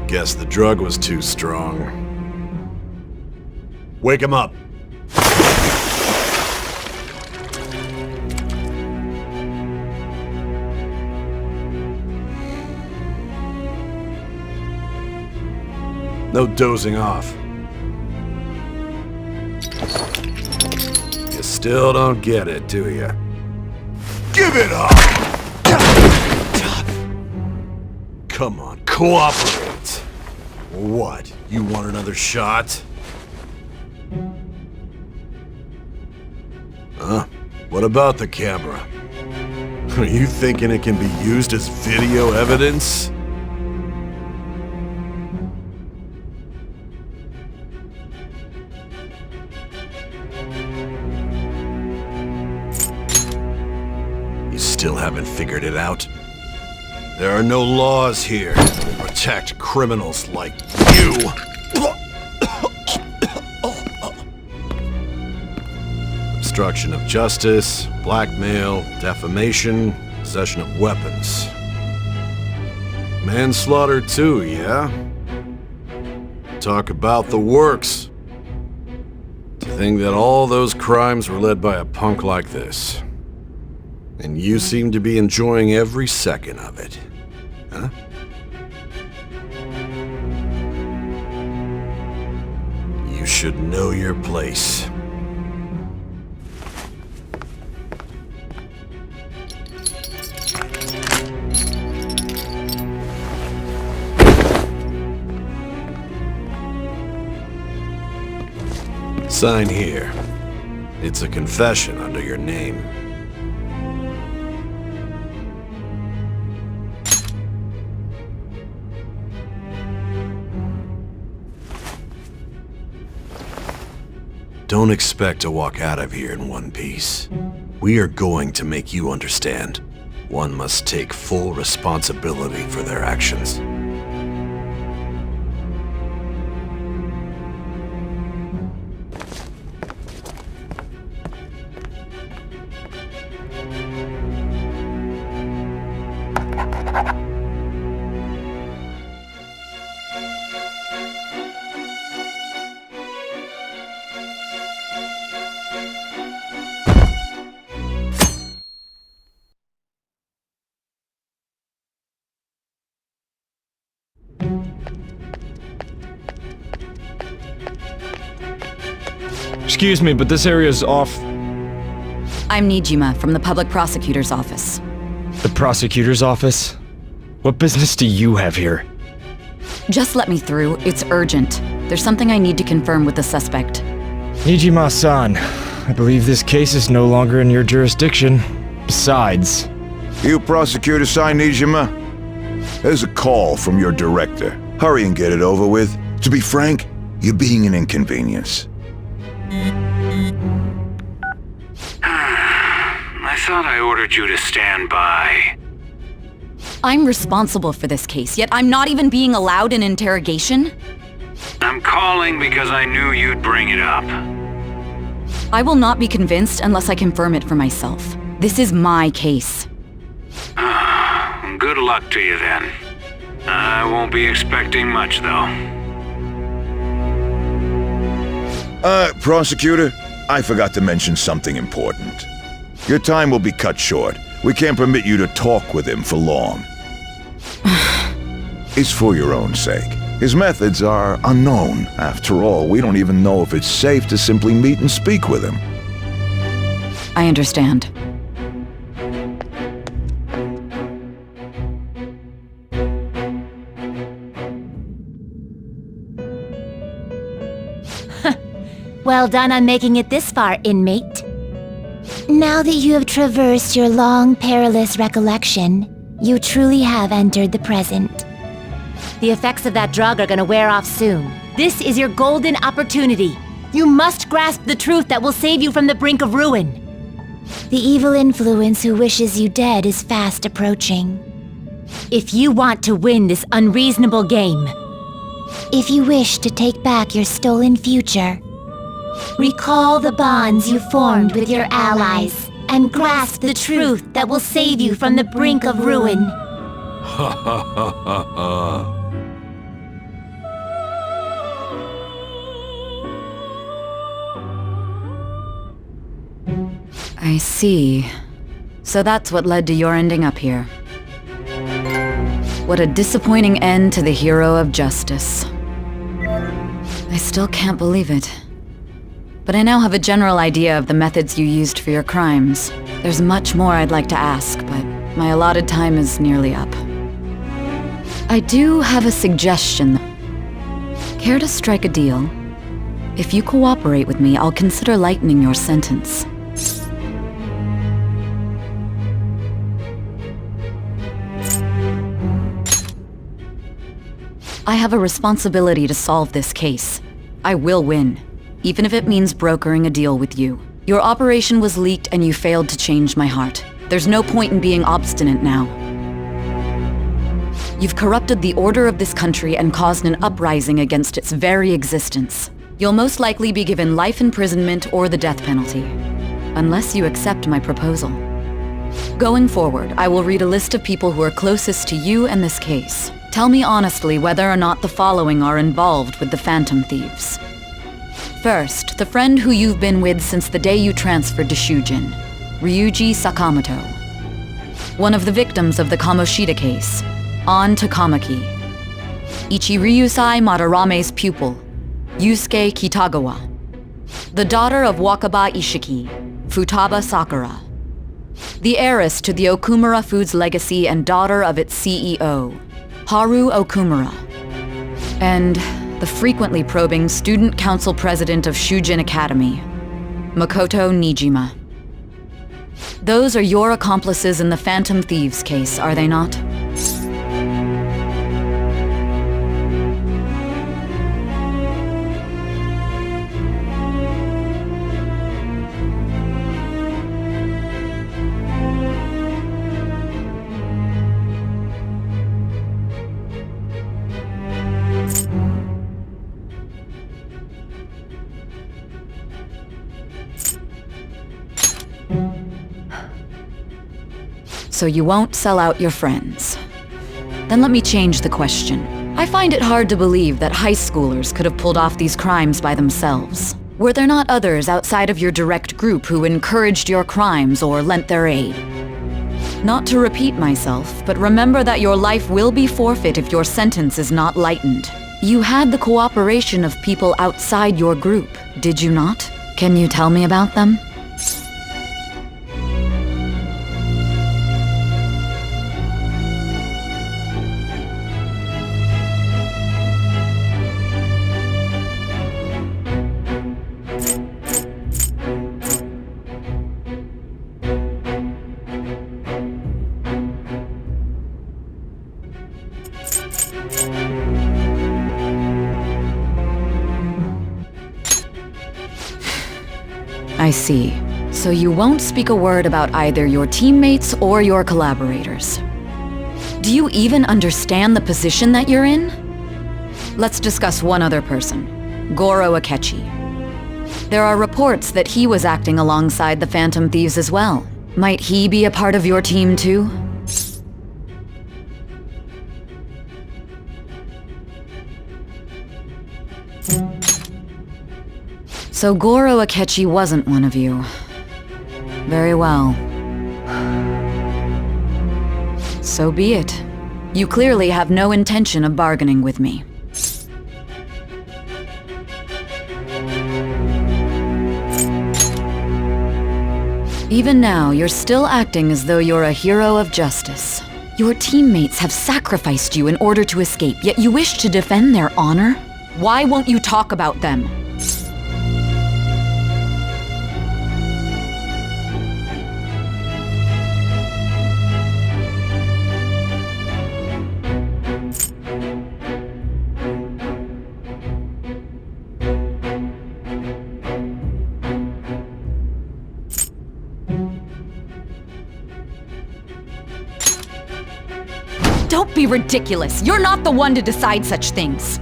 Guess the drug was too strong. Wake him up. No dozing off. You still don't get it, do you? Give it up! Come on, cooperate. What? You want another shot? Huh? What about the camera? Are you thinking it can be used as video evidence? You still haven't figured it out? There are no laws here to protect criminals like you. Obstruction of justice, blackmail, defamation, possession of weapons. Manslaughter too, yeah? Talk about the works. To think that all those crimes were led by a punk like this. And you seem to be enjoying every second of it. Huh? You should know your place. Sign here. It's a confession under your name. Don't expect to walk out of here in one piece. We are going to make you understand. One must take full responsibility for their actions. Excuse me, but this area's off. I'm Nijima from the Public Prosecutor's Office. The prosecutor's office? What business do you have here? Just let me through. It's urgent. There's something I need to confirm with the suspect. Nijima-san, I believe this case is no longer in your jurisdiction. Besides... You prosecutor sign Nijima? There's a call from your director. Hurry and get it over with. To be frank, you're being an inconvenience. I thought I ordered you to stand by. I'm responsible for this case, yet I'm not even being allowed an interrogation? I'm calling because I knew you'd bring it up. I will not be convinced unless I confirm it for myself. This is my case. Good luck to you then. I won't be expecting much, though. Prosecutor, I forgot to mention something important. Your time will be cut short. We can't permit you to talk with him for long. It's for your own sake. His methods are unknown. After all, we don't even know if it's safe to simply meet and speak with him. I understand. Well done on making it this far, inmate. Now that you have traversed your long, perilous recollection, you truly have entered the present. The effects of that drug are gonna wear off soon. This is your golden opportunity. You must grasp the truth that will save you from the brink of ruin. The evil influence who wishes you dead is fast approaching. If you want to win this unreasonable game, if you wish to take back your stolen future, recall the bonds you formed with your allies and grasp the truth that will save you from the brink of ruin. Ha ha ha ha ha. I see. So that's what led to your ending up here. What a disappointing end to the hero of justice. I still can't believe it. But I now have a general idea of the methods you used for your crimes. There's much more I'd like to ask, but my allotted time is nearly up. I do have a suggestion. Care to strike a deal? If you cooperate with me, I'll consider lightening your sentence. I have a responsibility to solve this case. I will win, even if it means brokering a deal with you. Your operation was leaked and you failed to change my heart. There's no point in being obstinate now. You've corrupted the order of this country and caused an uprising against its very existence. You'll most likely be given life imprisonment or the death penalty, unless you accept my proposal. Going forward, I will read a list of people who are closest to you and this case. Tell me honestly whether or not the following are involved with the Phantom Thieves. First, the friend who you've been with since the day you transferred to Shujin, Ryuji Sakamoto. One of the victims of the Kamoshida case, An Takamaki. Ichiryusai Madarame's pupil, Yusuke Kitagawa. The daughter of Wakaba Ishiki, Futaba Sakura. The heiress to the Okumura Foods legacy and daughter of its CEO, Haru Okumura. And the frequently probing student council president of Shujin Academy, Makoto Nijima. Those are your accomplices in the Phantom Thieves case, are they not? So you won't sell out your friends. Then let me change the question. I find it hard to believe that high schoolers could have pulled off these crimes by themselves. Were there not others outside of your direct group who encouraged your crimes or lent their aid? Not to repeat myself, but remember that your life will be forfeit if your sentence is not lightened. You had the cooperation of people outside your group, did you not? Can you tell me about them? I see. So you won't speak a word about either your teammates or your collaborators. Do you even understand the position that you're in? Let's discuss one other person, Goro Akechi. There are reports that he was acting alongside the Phantom Thieves as well. Might he be a part of your team too? So Goro Akechi wasn't one of you. Very well. So be it. You clearly have no intention of bargaining with me. Even now, you're still acting as though you're a hero of justice. Your teammates have sacrificed you in order to escape, yet you wish to defend their honor? Why won't you talk about them? Don't be ridiculous. You're not the one to decide such things.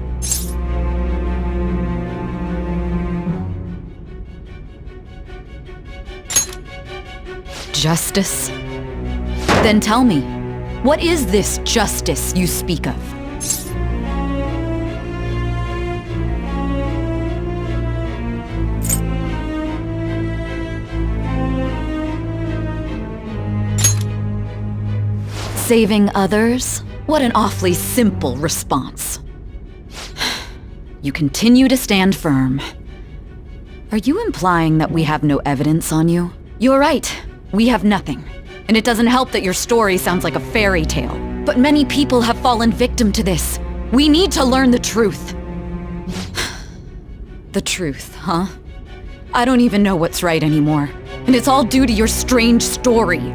Justice? Then tell me, what is this justice you speak of? Saving others? What an awfully simple response. You continue to stand firm. Are you implying that we have no evidence on you? You're right. We have nothing. And it doesn't help that your story sounds like a fairy tale. But many people have fallen victim to this. We need to learn the truth. The truth, huh? I don't even know what's right anymore. And it's all due to your strange story.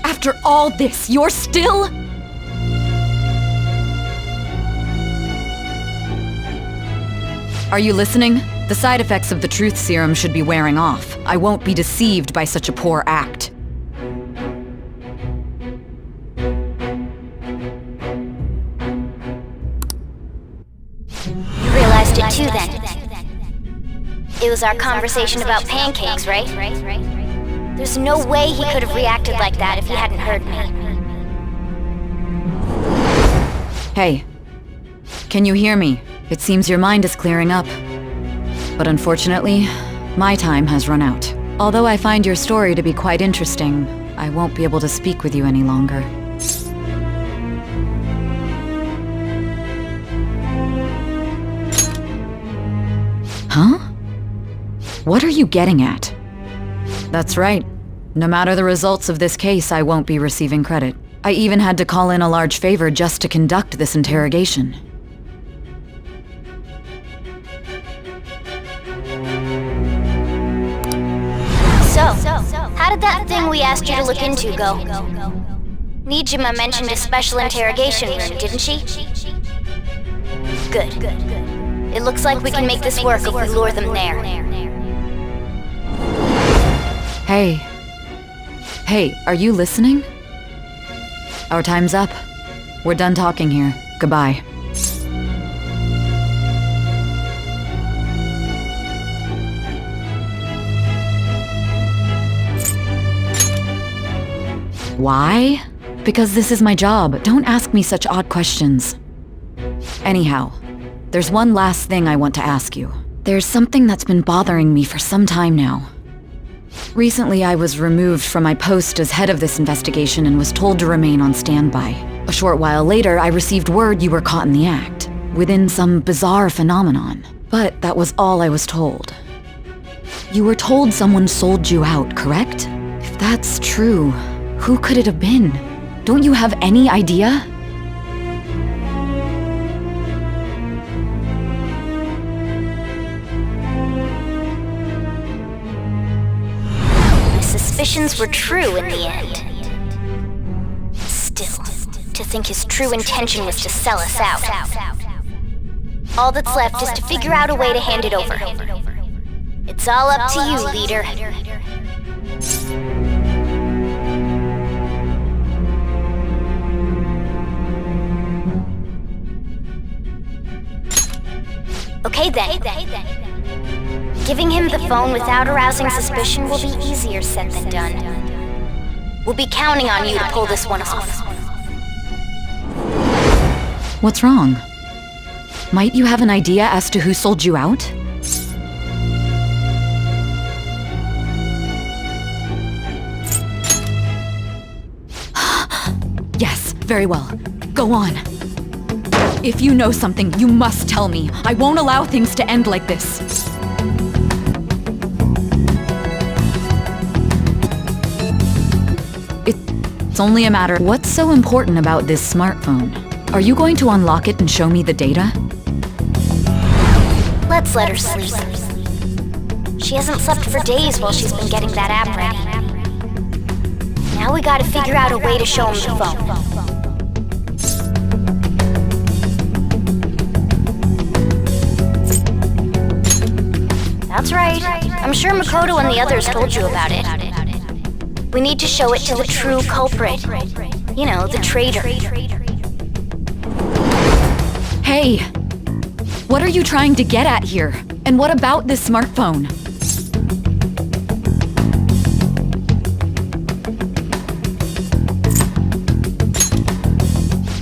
After all this, you're still... Are you listening? The side effects of the truth serum should be wearing off. I won't be deceived by such a poor act. You realized it too then. It was our conversation about pancakes, right? There's no way he could have reacted like that if he hadn't heard me. Hey. Can you hear me? It seems your mind is clearing up. But unfortunately, my time has run out. Although I find your story to be quite interesting, I won't be able to speak with you any longer. Huh? What are you getting at? That's right. No matter the results of this case, I won't be receiving credit. I even had to call in a large favor just to conduct this interrogation. So, how did that thing we asked you to look into go? Nijima mentioned a special interrogation room, didn't she? Good. It looks like we can make this work if we lure them there. Hey. Hey, are you listening? Our time's up. We're done talking here. Goodbye. Why? Because this is my job. Don't ask me such odd questions. Anyhow, there's one last thing I want to ask you. There's something that's been bothering me for some time now. Recently, I was removed from my post as head of this investigation and was told to remain on standby. A short while later, I received word you were caught in the act, within some bizarre phenomenon. But that was all I was told. You were told someone sold you out, correct? If that's true, who could it have been? Don't you have any idea? My suspicions were true in the end. Still, to think his true intention was to sell us out. All that's left is to figure out a way to hand it over. It's all up to you, leader. Okay then. Giving him the phone without arousing suspicion will be easier said than done. We'll be counting on you to pull this one off. What's wrong? Might you have an idea as to who sold you out? Yes, very well. Go on. If you know something, you must tell me. I won't allow things to end like this. It's only a matter... What's so important about this smartphone? Are you going to unlock it and show me the data? Let's let her sleep. She hasn't slept for days while she's been getting that app ready. Now we gotta figure out a way to show him the phone. That's right. I'm sure Makoto and the others told you about it. We need to show it to the true culprit. You know, the traitor. Hey! What are you trying to get at here? And what about this smartphone?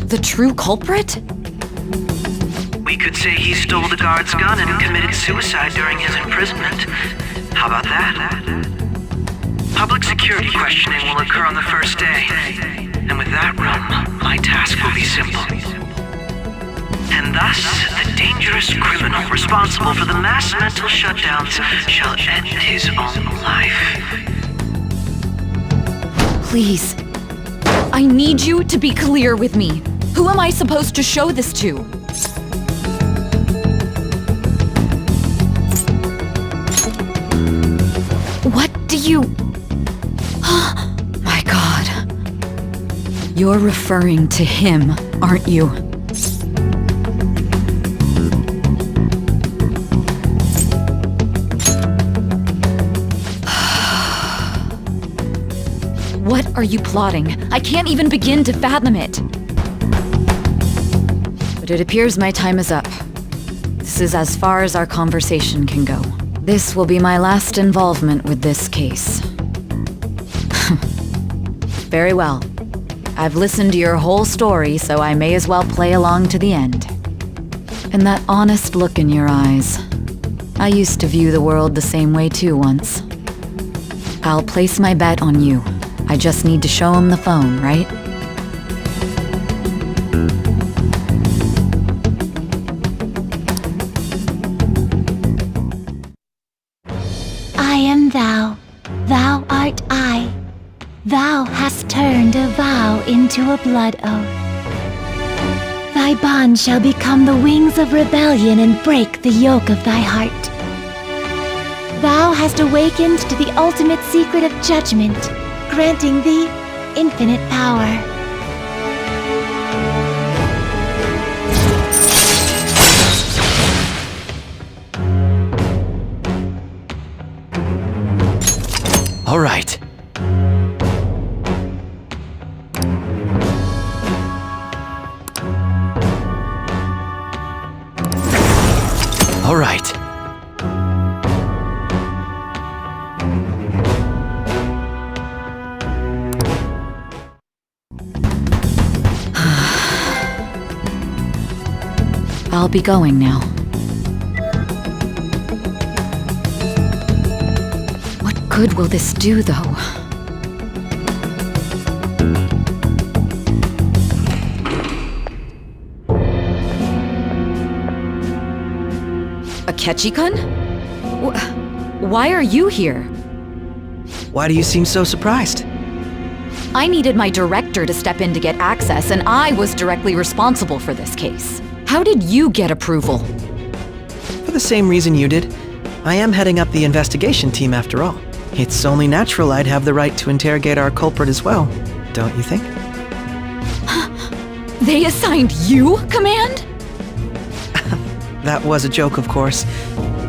The true culprit? We could say he stole the guard's gun and committed suicide during his imprisonment. How about that? Public security questioning will occur on the first day. And with that room, my task will be simple. And thus, the dangerous criminal responsible for the mass mental shutdowns shall end his own life. Please. I need you to be clear with me. Who am I supposed to show this to? What do you... My God. You're referring to him, aren't you? What are you plotting? I can't even begin to fathom it. But it appears my time is up. This is as far as our conversation can go. This will be my last involvement with this case. Very well. I've listened to your whole story, so I may as well play along to the end. And that honest look in your eyes. I used to view the world the same way too once. I'll place my bet on you. I just need to show him the phone, right? I am thou, thou art I. Thou hast turned a vow into a blood oath. Thy bond shall become the wings of rebellion and break the yoke of thy heart. Thou hast awakened to the ultimate secret of judgment, granting thee infinite power. All right. All right. I'll be going now. What good will this do, though? Akechi-kun? Why are you here? Why do you seem so surprised? I needed my director to step in to get access, and I was directly responsible for this case. How did you get approval? For the same reason you did. I am heading up the investigation team after all. It's only natural I'd have the right to interrogate our culprit as well, don't you think? They assigned you command? That was a joke, of course.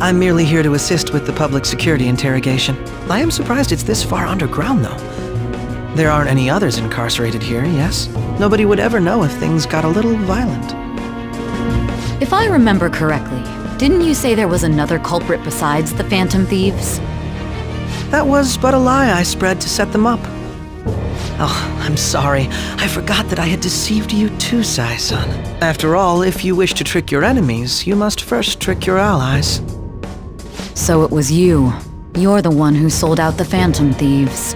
I'm merely here to assist with the public security interrogation. I am surprised it's this far underground, though. There aren't any others incarcerated here, yes? Nobody would ever know if things got a little violent. If I remember correctly, didn't you say there was another culprit besides the Phantom Thieves? That was but a lie I spread to set them up. Oh, I'm sorry. I forgot that I had deceived you too, Sai-san. After all, if you wish to trick your enemies, you must first trick your allies. So it was you. You're the one who sold out the Phantom Thieves.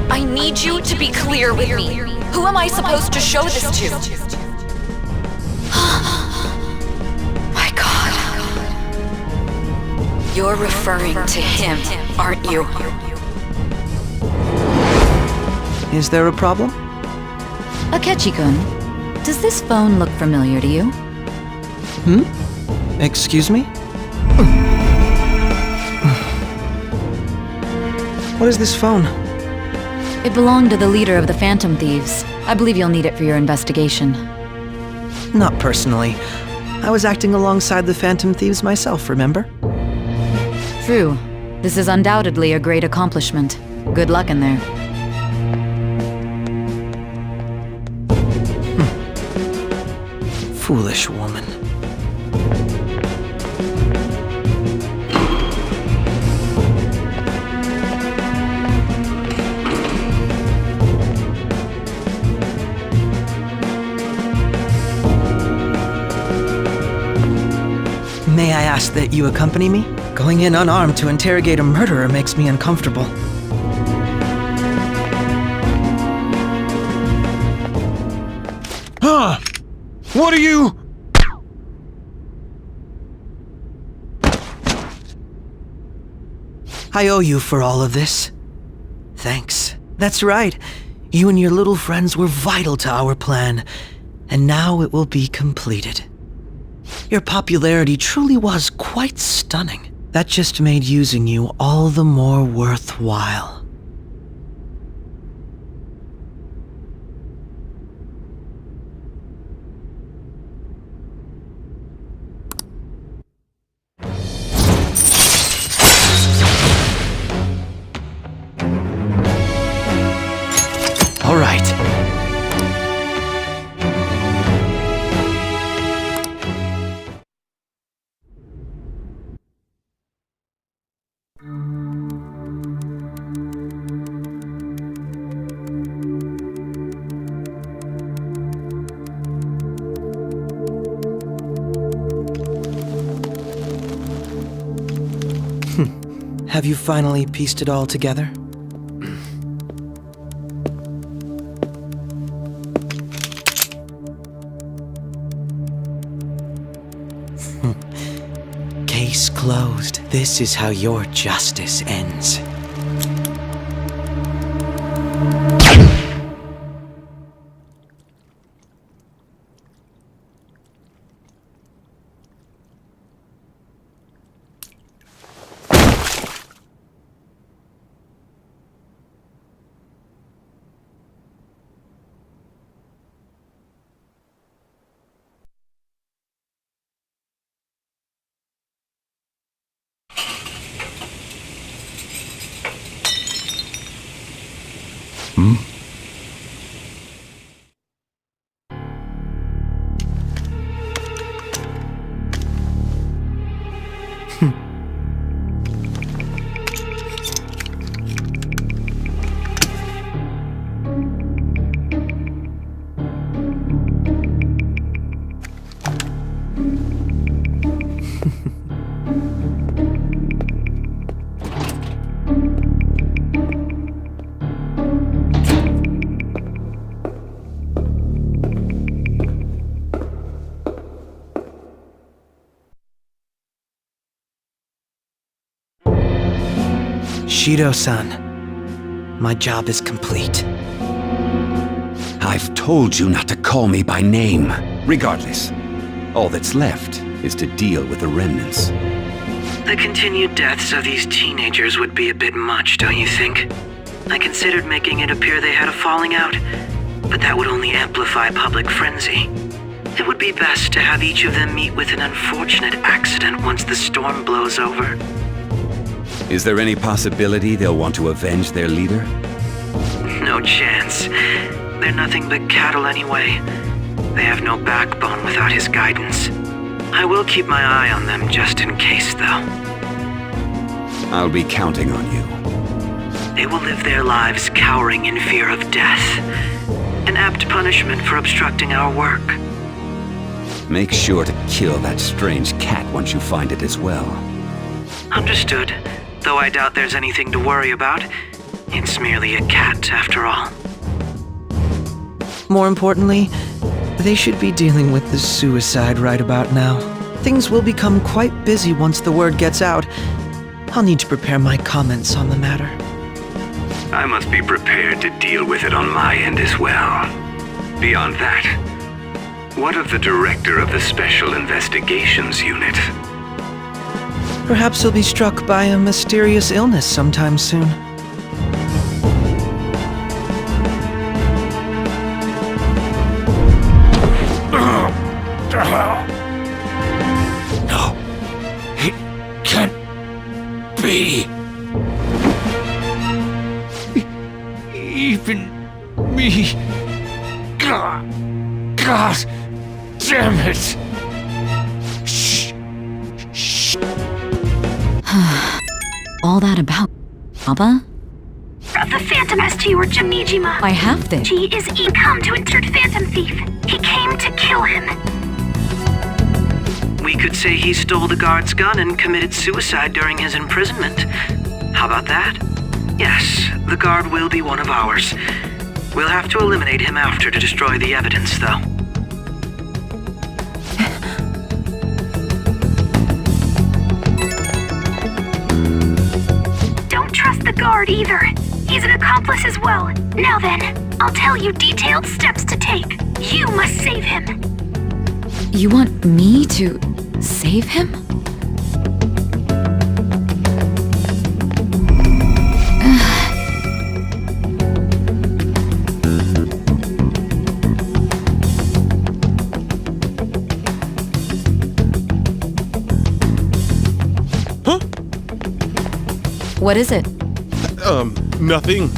I need you to be clear with me. Who am I supposed to show this to? My God. You're referring to him, aren't you? Is there a problem? Akechi-kun, does this phone look familiar to you? Excuse me? What is this phone? It belonged to the leader of the Phantom Thieves. I believe you'll need it for your investigation. Not personally. I was acting alongside the Phantom Thieves myself, remember? True. This is undoubtedly a great accomplishment. Good luck in there. Foolish woman. May I ask that you accompany me? Going in unarmed to interrogate a murderer makes me uncomfortable. Huh? What are you... I owe you for all of this. Thanks. That's right. You and your little friends were vital to our plan, and now it will be completed. Your popularity truly was quite stunning. That just made using you all the more worthwhile. All right. Have you finally pieced it all together? Case closed. This is how your justice ends. Shido-san, my job is complete. I've told you not to call me by name. Regardless, all that's left is to deal with the remnants. The continued deaths of these teenagers would be a bit much, don't you think? I considered making it appear they had a falling out, but that would only amplify public frenzy. It would be best to have each of them meet with an unfortunate accident once the storm blows over. Is there any possibility they'll want to avenge their leader? No chance. They're nothing but cattle anyway. They have no backbone without his guidance. I will keep my eye on them just in case, though. I'll be counting on you. They will live their lives cowering in fear of death. An apt punishment for obstructing our work. Make sure to kill that strange cat once you find it as well. Understood. Though I doubt there's anything to worry about. It's merely a cat, after all. More importantly, they should be dealing with the suicide right about now. Things will become quite busy once the word gets out. I'll need to prepare my comments on the matter. I must be prepared to deal with it on my end as well. Beyond that, what of the director of the Special Investigations Unit? Perhaps he'll be struck by a mysterious illness sometime soon. No, it can't be. Even me. God damn it. All that about, Papa? The Phantom S.T. or Jamijima. I have this. He is come to insert Phantom Thief. He came to kill him. We could say he stole the guard's gun and committed suicide during his imprisonment. How about that? Yes, the guard will be one of ours. We'll have to eliminate him after to destroy the evidence, though. Don't trust the guard either. He's an accomplice as well. Now then, I'll tell you detailed steps to take. You must save him. You want me to save him? What is it? Nothing.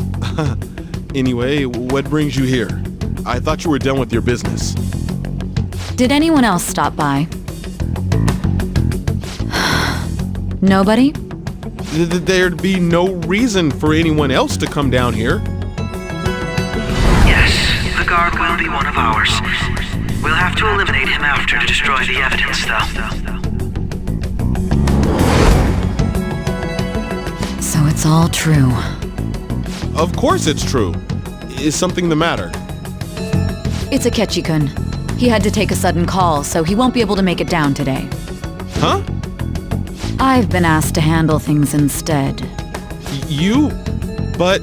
Anyway, what brings you here? I thought you were done with your business. Did anyone else stop by? Nobody? There'd be no reason for anyone else to come down here. Yes, the guard will be one of ours. We'll have to eliminate him after to destroy the evidence, though. So it's all true. Of course it's true. Is something the matter? It's Akechi-kun. He had to take a sudden call, so he won't be able to make it down today. Huh? I've been asked to handle things instead. You? But...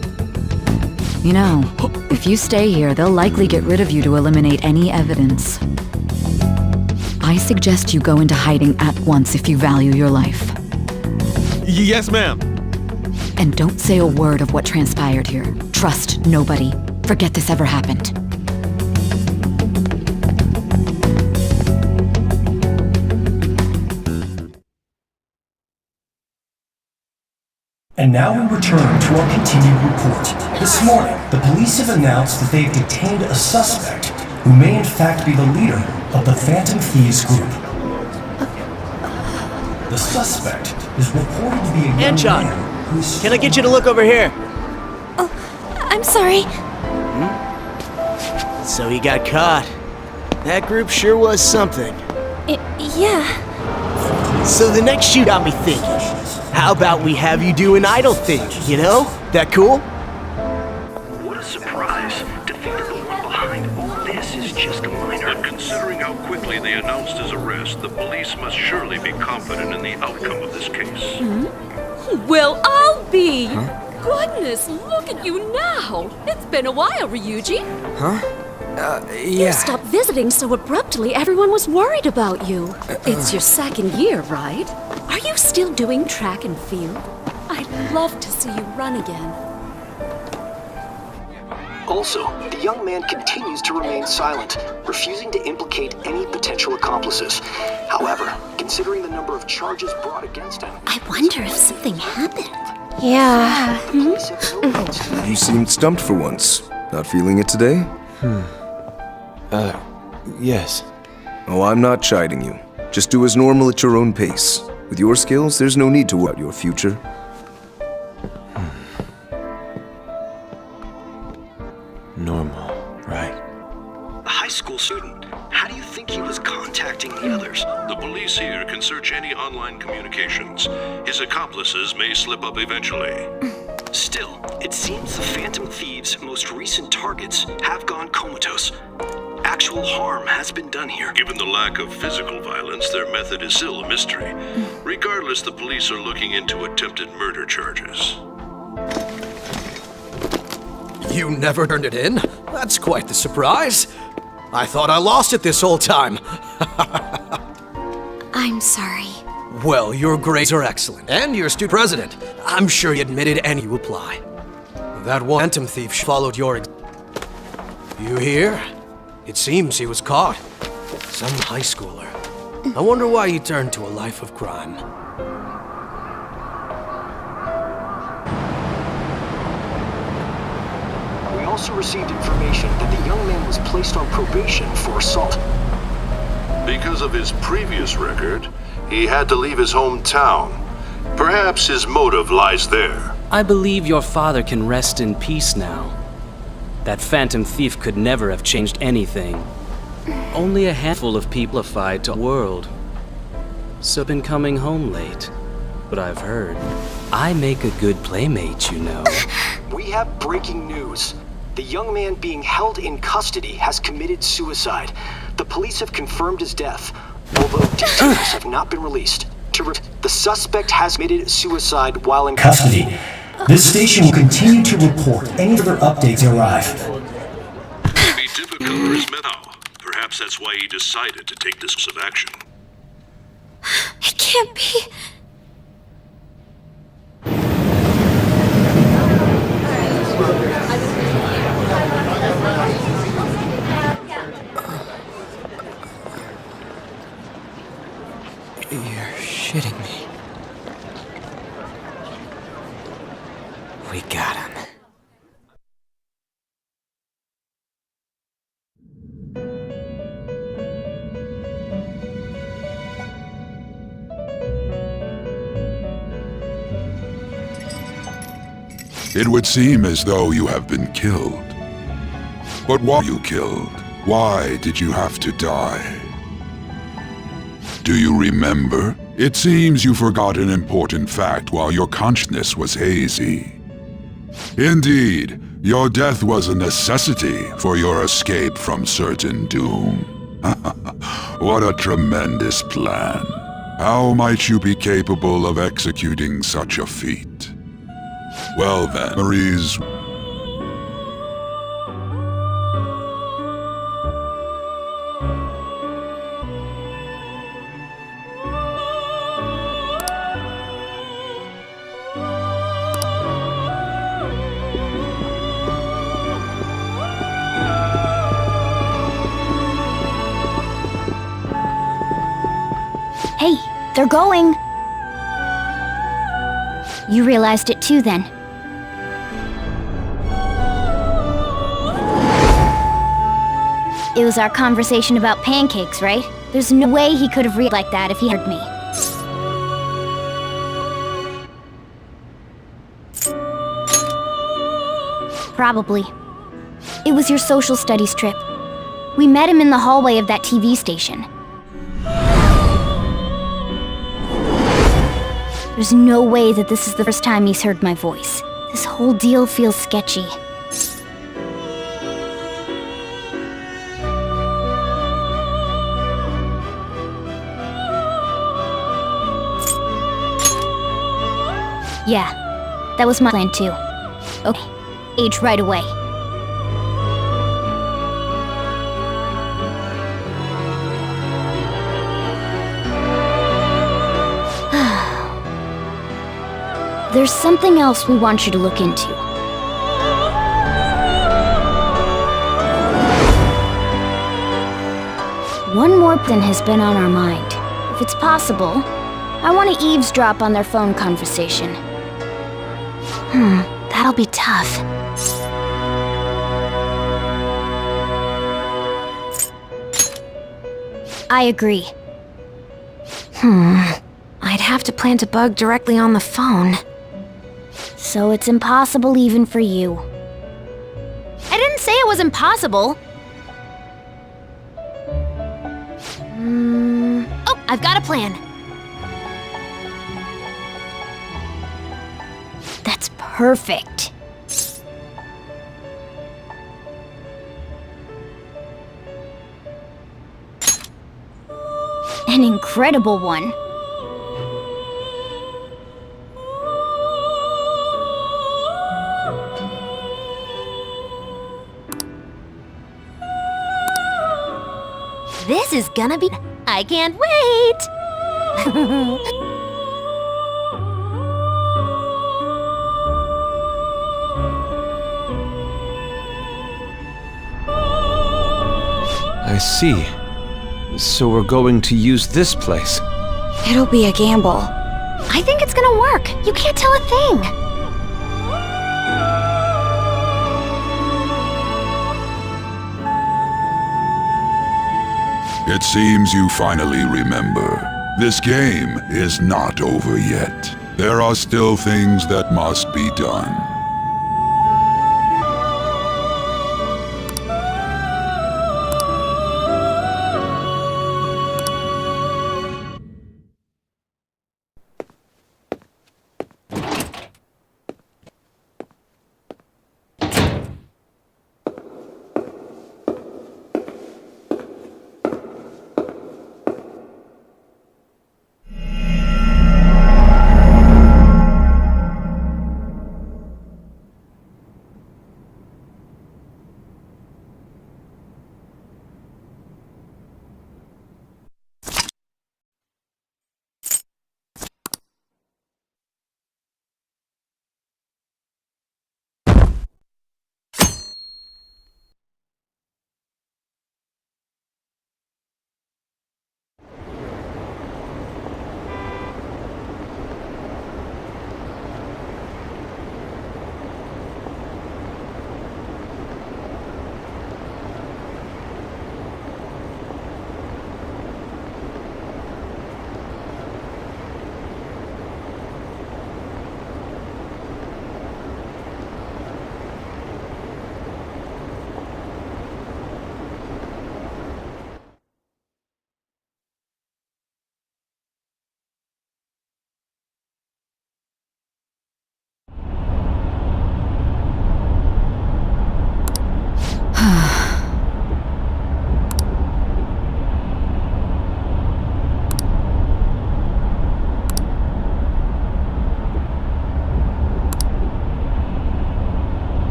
You know, if you stay here, they'll likely get rid of you to eliminate any evidence. I suggest you go into hiding at once if you value your life. Yes, ma'am. And don't say a word of what transpired here. Trust nobody. Forget this ever happened. And now we return to our continued report. This morning, the police have announced that they've detained a suspect who may in fact be the leader of the Phantom Thieves group. The suspect is reported to be a young man who's... Can I get you to look over here? Oh, I'm sorry. So he got caught. That group sure was something. Yeah. So the next shoot got me thinking. How about we have you do an idol thing, you know? That cool? What a surprise. To think that the one behind all this is just a minor. But considering how quickly they announced his arrest, the police must surely be confident in the outcome of this case. Well, I'll be! Goodness, look at you now! It's been a while, Ryuji. You stopped visiting so abruptly, everyone was worried about you. It's your second year, right? Are you still doing track and field? I'd love to see you run again. Also, the young man continues to remain silent, refusing to implicate any potential accomplices. However, considering the number of charges brought against him... I wonder if something happened. Yeah. You seemed stumped for once. Not feeling it today? Yes. Oh, I'm not chiding you. Just do as normal at your own pace. With your skills, there's no need to worry about your future. Normal, right? A high school student. How do you think he was contacting the others? The police here can search any online communications. His accomplices may slip up eventually. Still, it seems the Phantom Thieves' most recent targets have gone comatose. Actual harm has been done here. Given the lack of physical violence, their method is still a mystery. Regardless, the police are looking into attempted murder charges. You never turned it in? That's quite the surprise. I thought I lost it this whole time. I'm sorry. Well, your grades are excellent, and you're student president. I'm sure you admitted and you apply. That one Phantom Thief followed your... You hear? It seems he was caught. Some high schooler. I wonder why he turned to a life of crime. We also received information that the young man was placed on probation for assault. Because of his previous record, he had to leave his hometown. Perhaps his motive lies there. I believe your father can rest in peace now. That Phantom Thief could never have changed anything. Only a handful of people applied to the world. So been coming home late. But I've heard I make a good playmate, you know. We have breaking news. The young man being held in custody has committed suicide. The police have confirmed his death, although details have not been released. The suspect has committed suicide while in Custody. This station will continue to report any further updates arrive. Be difficult for his mental. Perhaps that's why he decided to take this course of action. It can't be. You're shitting me. We got him. It would seem as though you have been killed. But why were you killed? Why did you have to die? Do you remember? It seems you forgot an important fact while your consciousness was hazy. Indeed, your death was a necessity for your escape from certain doom. What a tremendous plan. How might you be capable of executing such a feat? Well then, memories. Hey, they're going! You realized it too, then. It was our conversation about pancakes, right? There's no way he could have reacted like that if he heard me. Probably. It was your social studies trip. We met him in the hallway of that TV station. There's no way that this is the first time he's heard my voice. This whole deal feels sketchy. Yeah, that was my plan too. Okay, age right away. There's something else we want you to look into. One more thing has been on our mind. If it's possible, I want to eavesdrop on their phone conversation. That'll be tough. I agree. I'd have to plant a bug directly on the phone. So it's impossible even for you. I didn't say it was impossible. Oh, I've got a plan. That's perfect. An incredible one. This is gonna be... I can't wait! I see. So we're going to use this place. It'll be a gamble. I think it's gonna work. You can't tell a thing. It seems you finally remember. This game is not over yet. There are still things that must be done.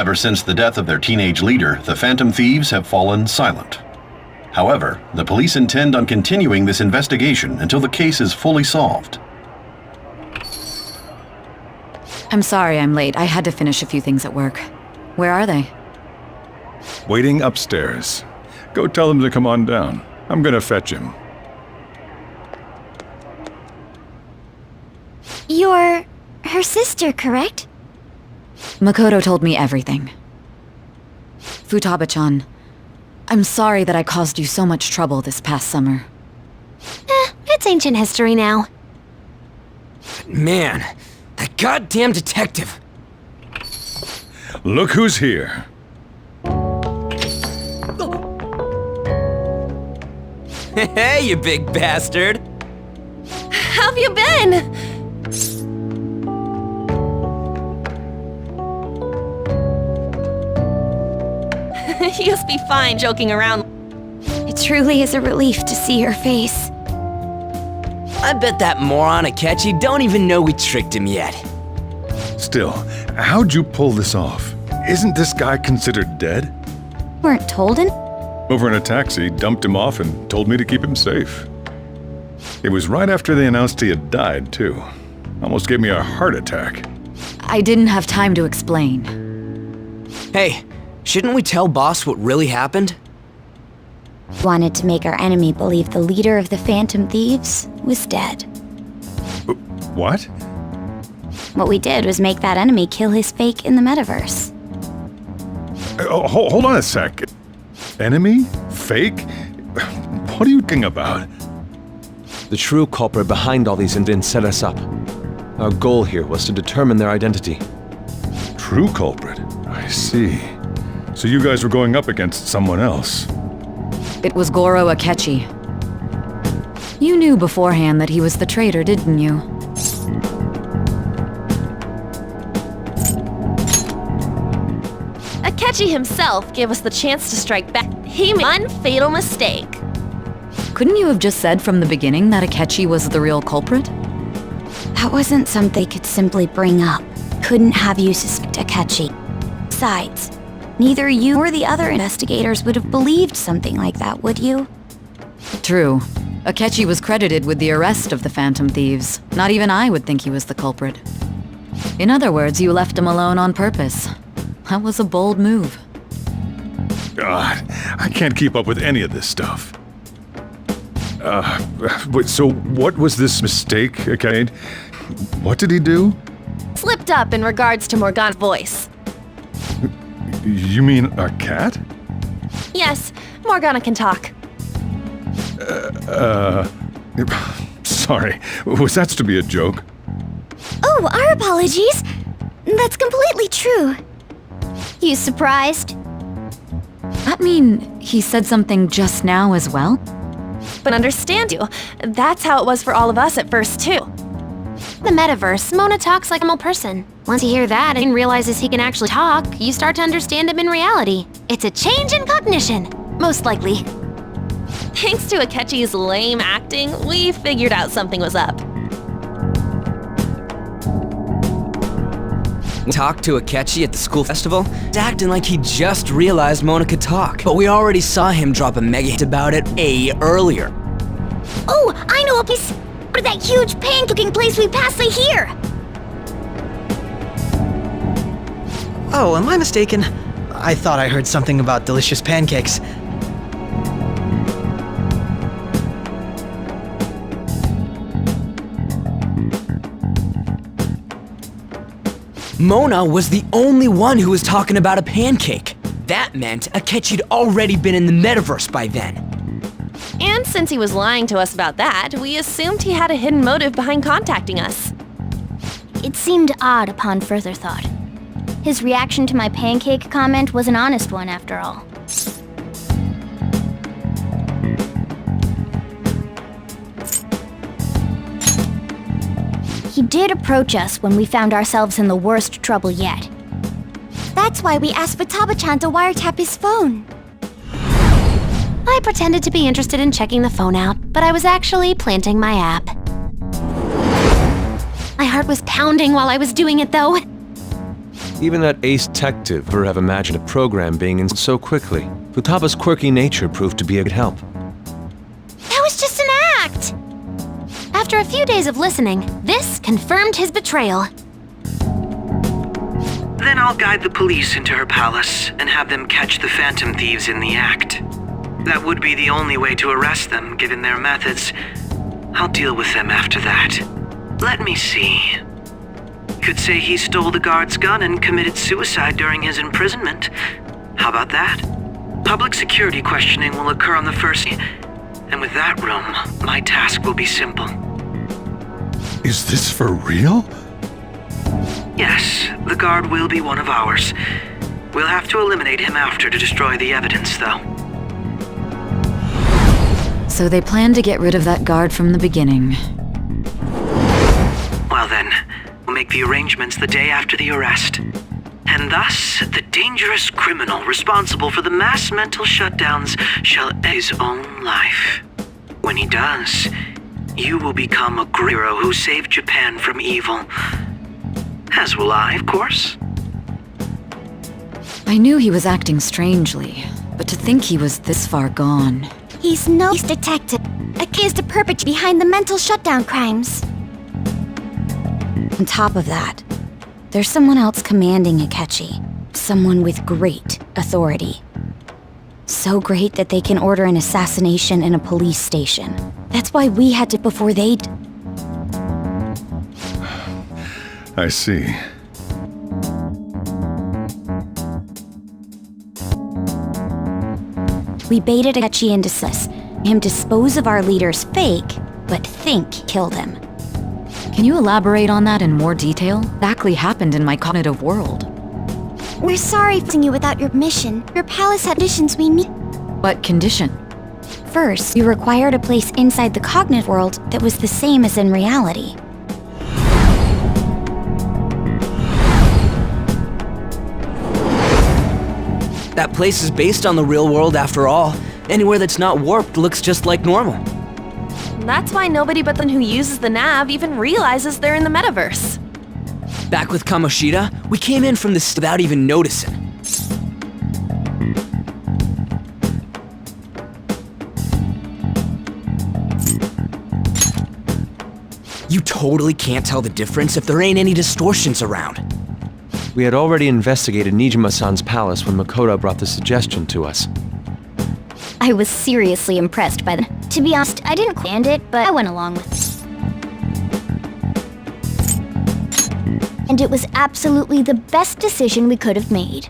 Ever since the death of their teenage leader, the Phantom Thieves have fallen silent. However, the police intend on continuing this investigation until the case is fully solved. I'm sorry I'm late. I had to finish a few things at work. Where are they? Waiting upstairs. Go tell them to come on down. I'm gonna fetch him. You're her sister, correct? Makoto told me everything. Futaba-chan, I'm sorry that I caused you so much trouble this past summer. It's ancient history now. Man, that goddamn detective. Look who's here. Hey, you big bastard. How've you been? You must be fine joking around. It truly is a relief to see your face. I bet that moron Akechi don't even know we tricked him yet. Still, how'd you pull this off? Isn't this guy considered dead? Weren't told in? Over in a taxi, dumped him off and told me to keep him safe. It was right after they announced he had died, too. Almost gave me a heart attack. I didn't have time to explain. Hey, shouldn't we tell Boss what really happened? Wanted to make our enemy believe the leader of the Phantom Thieves was dead. What? What we did was make that enemy kill his fake in the metaverse. Hold on a sec. Enemy? Fake? What are you thinking about? The true culprit behind all these incidents set us up. Our goal here was to determine their identity. True culprit? I see. So you guys were going up against someone else. It was Goro Akechi. You knew beforehand that he was the traitor, didn't you? Akechi himself gave us the chance to strike back. He made one fatal mistake. Couldn't you have just said from the beginning that Akechi was the real culprit? That wasn't something they could simply bring up. Couldn't have you suspect Akechi. Besides, neither you nor the other investigators would have believed something like that, would you? True. Akechi was credited with the arrest of the Phantom Thieves. Not even I would think he was the culprit. In other words, you left him alone on purpose. That was a bold move. God, I can't keep up with any of this stuff. So what was this mistake, okay? What did he do? Slipped up in regards to Morgana's voice. You mean a cat? Yes, Morgana can talk. Sorry, was that to be a joke? Oh, our apologies. That's completely true. You surprised? That mean he said something just now as well? But understand you, that's how it was for all of us at first too. The metaverse, Mona talks like a normal person. Once you hear that and realizes he can actually talk, you start to understand him in reality. It's a change in cognition, most likely. Thanks to Akechi's lame acting, we figured out something was up. Talked to Akechi at the school festival, he's acting like he just realized Mona could talk. But we already saw him drop a mega hit about it earlier. Oh, I know a place! But that huge pancooking place we passed right here! Oh, am I mistaken? I thought I heard something about delicious pancakes. Mona was the only one who was talking about a pancake. That meant Akechi'd already been in the metaverse by then. And since he was lying to us about that, we assumed he had a hidden motive behind contacting us. It seemed odd upon further thought. His reaction to my pancake comment was an honest one, after all. He did approach us when we found ourselves in the worst trouble yet. That's why we asked Futaba-chan to wiretap his phone. I pretended to be interested in checking the phone out, but I was actually planting my app. My heart was pounding while I was doing it, though. Even that ace detective would have imagined a program being installed so quickly. Futaba's quirky nature proved to be a good help. That was just an act! After a few days of listening, this confirmed his betrayal. Then I'll guide the police into her palace and have them catch the Phantom Thieves in the act. That would be the only way to arrest them, given their methods. I'll deal with them after that. Let me see. Could say he stole the guard's gun and committed suicide during his imprisonment. How about that? Public security questioning will occur on the first day, and with that room, my task will be simple. Is this for real? Yes, the guard will be one of ours. We'll have to eliminate him after to destroy the evidence, though. So they planned to get rid of that guard from the beginning. Well then, we'll make the arrangements the day after the arrest. And thus, the dangerous criminal responsible for the mass mental shutdowns shall end his own life. When he does, you will become a hero who saved Japan from evil. As will I, of course. I knew he was acting strangely, but to think he was this far gone. He's no detective, accused of perpetrating behind the mental shutdown crimes. On top of that, there's someone else commanding Akechi. Someone with great authority. So great that they can order an assassination in a police station. That's why we had to before they... I see. We baited Akechi into him dispose of our leader's fake, but think killed him. Can you elaborate on that in more detail? What exactly happened in my cognitive world? We're sorry for you without your permission. Your palace had conditions we need. What condition? First, you required a place inside the cognitive world that was the same as in reality. That place is based on the real world after all. Anywhere that's not warped looks just like normal. That's why nobody but the one who uses the nav even realizes they're in the metaverse. Back with Kamoshida, we came in from this without even noticing. You totally can't tell the difference if there ain't any distortions around. We had already investigated Nijima-san's palace when Makoto brought the suggestion to us. I was seriously impressed by them. To be honest, I didn't plan it, but I went along with it. And it was absolutely the best decision we could have made.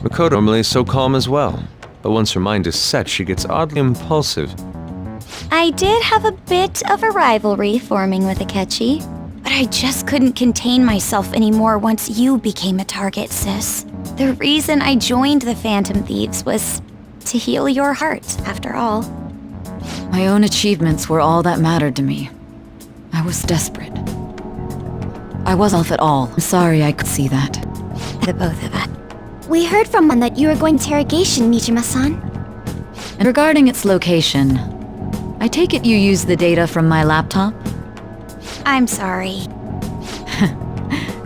Makoto normally is so calm as well, but once her mind is set, she gets oddly impulsive. I did have a bit of a rivalry forming with Akechi, but I just couldn't contain myself anymore once you became a target, sis. The reason I joined the Phantom Thieves was to heal your heart, after all. My own achievements were all that mattered to me. I was desperate. I wasn't off at all. I'm sorry I could see that. The both of us. We heard from one that you were going to interrogation, Nijima-san. And regarding its location, I take it you used the data from my laptop? I'm sorry.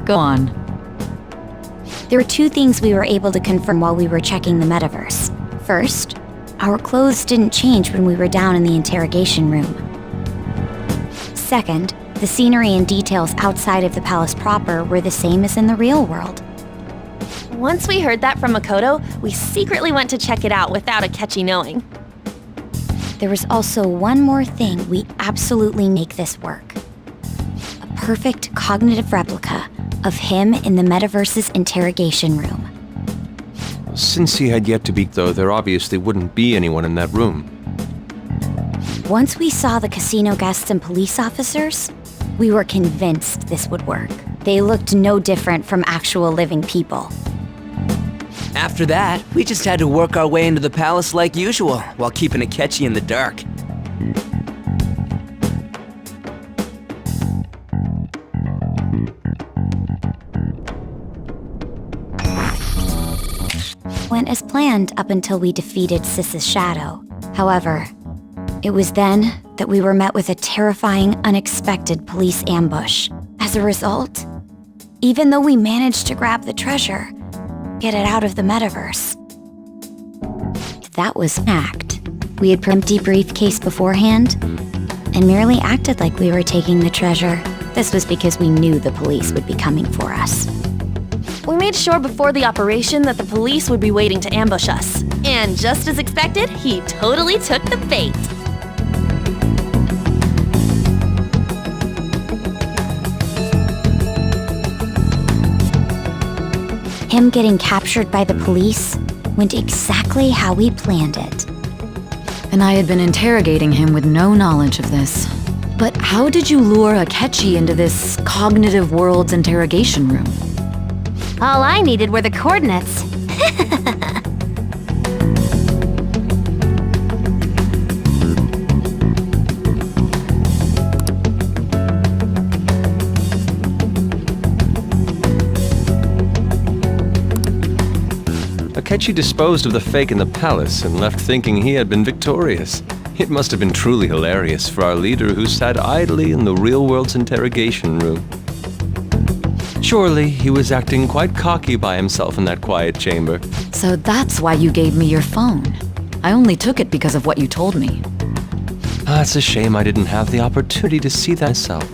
Go on. There were two things we were able to confirm while we were checking the metaverse. First, our clothes didn't change when we were down in the interrogation room. Second, the scenery and details outside of the palace proper were the same as in the real world. Once we heard that from Makoto, we secretly went to check it out without Akechi knowing. There was also one more thing we absolutely make this work. A perfect cognitive replica of him in the metaverse's interrogation room. Since he had yet to be, though, there obviously wouldn't be anyone in that room. Once we saw the casino guests and police officers, we were convinced this would work. They looked no different from actual living people. After that, we just had to work our way into the palace like usual, while keeping Akechi in the dark. Went as planned up until we defeated Sis's shadow. However, it was then that we were met with a terrifying, unexpected police ambush. As a result, even though we managed to grab the treasure, get it out of the metaverse. That was an act. We had an empty briefcase beforehand and merely acted like we were taking the treasure. This was because we knew the police would be coming for us. We made sure before the operation that the police would be waiting to ambush us. And just as expected, he totally took the bait. Him getting captured by the police went exactly how we planned it. And I had been interrogating him with no knowledge of this. But how did you lure Akechi into this cognitive world's interrogation room? All I needed were the coordinates. Akechi disposed of the fake in the palace and left thinking he had been victorious. It must have been truly hilarious for our leader who sat idly in the real world's interrogation room. Surely he was acting quite cocky by himself in that quiet chamber. So that's why you gave me your phone. I only took it because of what you told me. It's a shame I didn't have the opportunity to see that myself.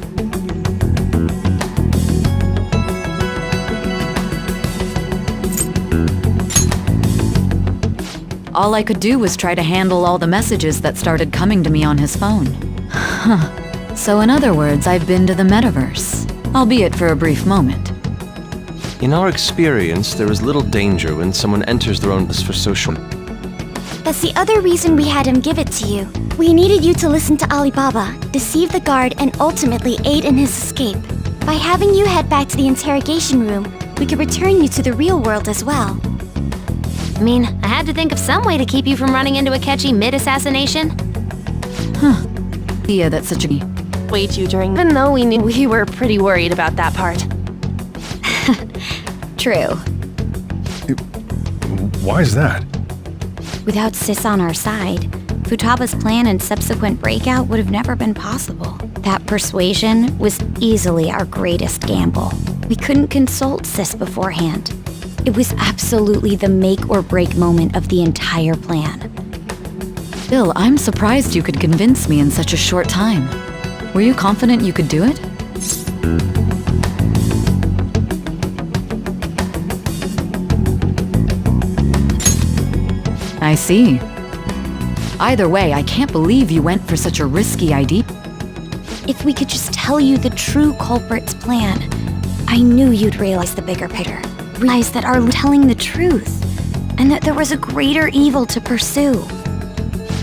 All I could do was try to handle all the messages that started coming to me on his phone. So in other words, I've been to the metaverse, albeit for a brief moment. In our experience, there is little danger when someone enters their own for social. That's the other reason we had him give it to you. We needed you to listen to Alibaba, deceive the guard, and ultimately aid in his escape. By having you head back to the interrogation room, we could return you to the real world as well. I mean, I had to think of some way to keep you from running into Akechi mid-assassination. Yeah, that's such a... Way too during, even though we knew we were pretty worried about that part. True. Why is that? Without Sis on our side, Futaba's plan and subsequent breakout would have never been possible. That persuasion was easily our greatest gamble. We couldn't consult Sis beforehand. It was absolutely the make or break moment of the entire plan. Bill, I'm surprised you could convince me in such a short time. Were you confident you could do it? I see. Either way, I can't believe you went for such a risky idea. If we could just tell you the true culprit's plan, I knew you'd realize the bigger picture. Realize that our telling the truth, and that there was a greater evil to pursue.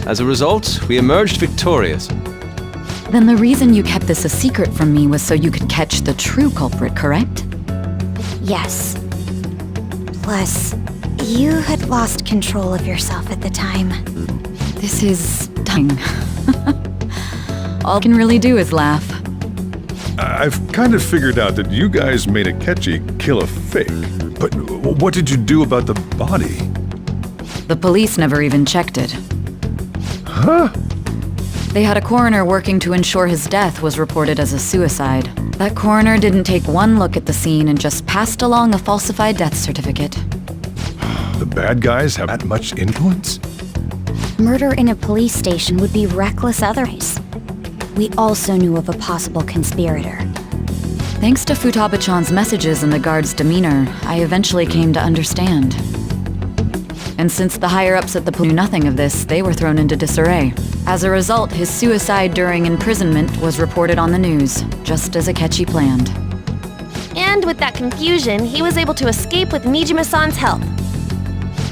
As a result, we emerged victorious. Then the reason you kept this a secret from me was so you could catch the true culprit, correct? Yes. Plus, you had lost control of yourself at the time. This is stunning. All I can really do is laugh. I've kind of figured out that you guys made Akechi kill a fake. But what did you do about the body? The police never even checked it. Huh? They had a coroner working to ensure his death was reported as a suicide. That coroner didn't take one look at the scene and just passed along a falsified death certificate. The bad guys have that much influence? Murder in a police station would be reckless otherwise. We also knew of a possible conspirator. Thanks to Futaba-chan's messages and the guard's demeanor, I eventually came to understand. And since the higher-ups at the police knew nothing of this, they were thrown into disarray. As a result, his suicide during imprisonment was reported on the news, just as Akechi planned. And with that confusion, he was able to escape with Nijima-san's help.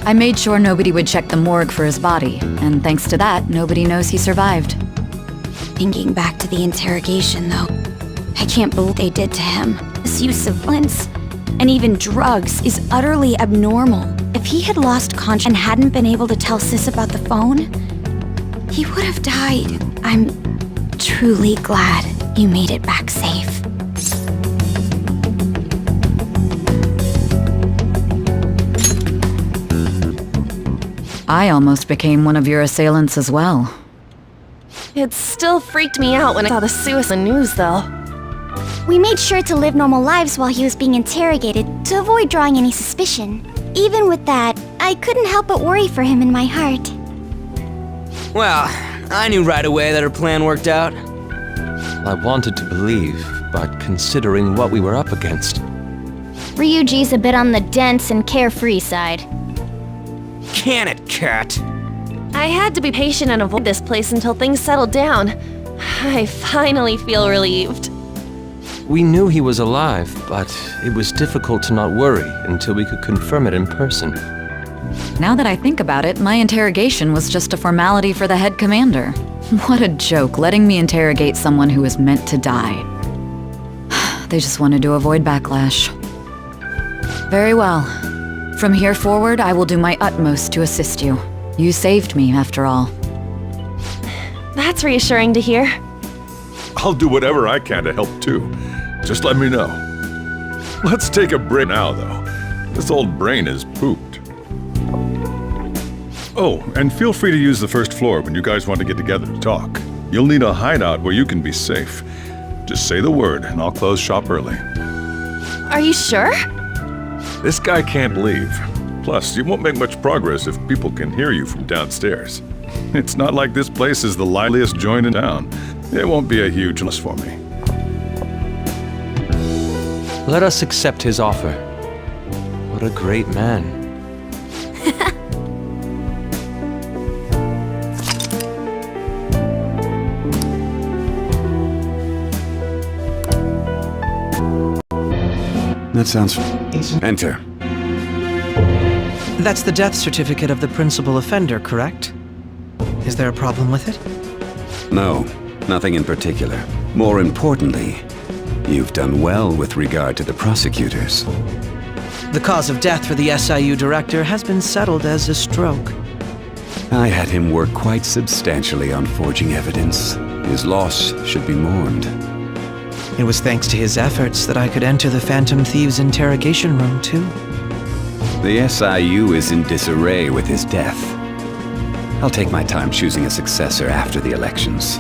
I made sure nobody would check the morgue for his body, and thanks to that, nobody knows he survived. Thinking back to the interrogation, though, I can't believe they did to him. This use of violence, and even drugs, is utterly abnormal. If he had lost conscience and hadn't been able to tell Sis about the phone, he would have died. I'm truly glad you made it back safe. I almost became one of your assailants as well. It still freaked me out when I saw the suicide news, though. We made sure to live normal lives while he was being interrogated to avoid drawing any suspicion. Even with that, I couldn't help but worry for him in my heart. Well, I knew right away that her plan worked out. I wanted to believe, but considering what we were up against. Ryuji's a bit on the dense and carefree side. Can it, Cat? I had to be patient and avoid this place until things settled down. I finally feel relieved. We knew he was alive, but it was difficult to not worry until we could confirm it in person. Now that I think about it, my interrogation was just a formality for the head commander. What a joke, letting me interrogate someone who was meant to die. They just wanted to avoid backlash. Very well. From here forward, I will do my utmost to assist you. You saved me, after all. That's reassuring to hear. I'll do whatever I can to help too. Just let me know. Let's take a break now, though. This old brain is pooped. Oh, and feel free to use the first floor when you guys want to get together to talk. You'll need a hideout where you can be safe. Just say the word, and I'll close shop early. Are you sure? This guy can't leave. Plus, you won't make much progress if people can hear you from downstairs. It's not like this place is the liveliest joint in town. It won't be a huge loss for me. Let us accept his offer. What a great man. That sounds... Enter. That's the death certificate of the principal offender, correct? Is there a problem with it? No, nothing in particular. More importantly, you've done well with regard to the prosecutors. The cause of death for the SIU director has been settled as a stroke. I had him work quite substantially on forging evidence. His loss should be mourned. It was thanks to his efforts that I could enter the Phantom Thieves' interrogation room, too. The SIU is in disarray with his death. I'll take my time choosing a successor after the elections.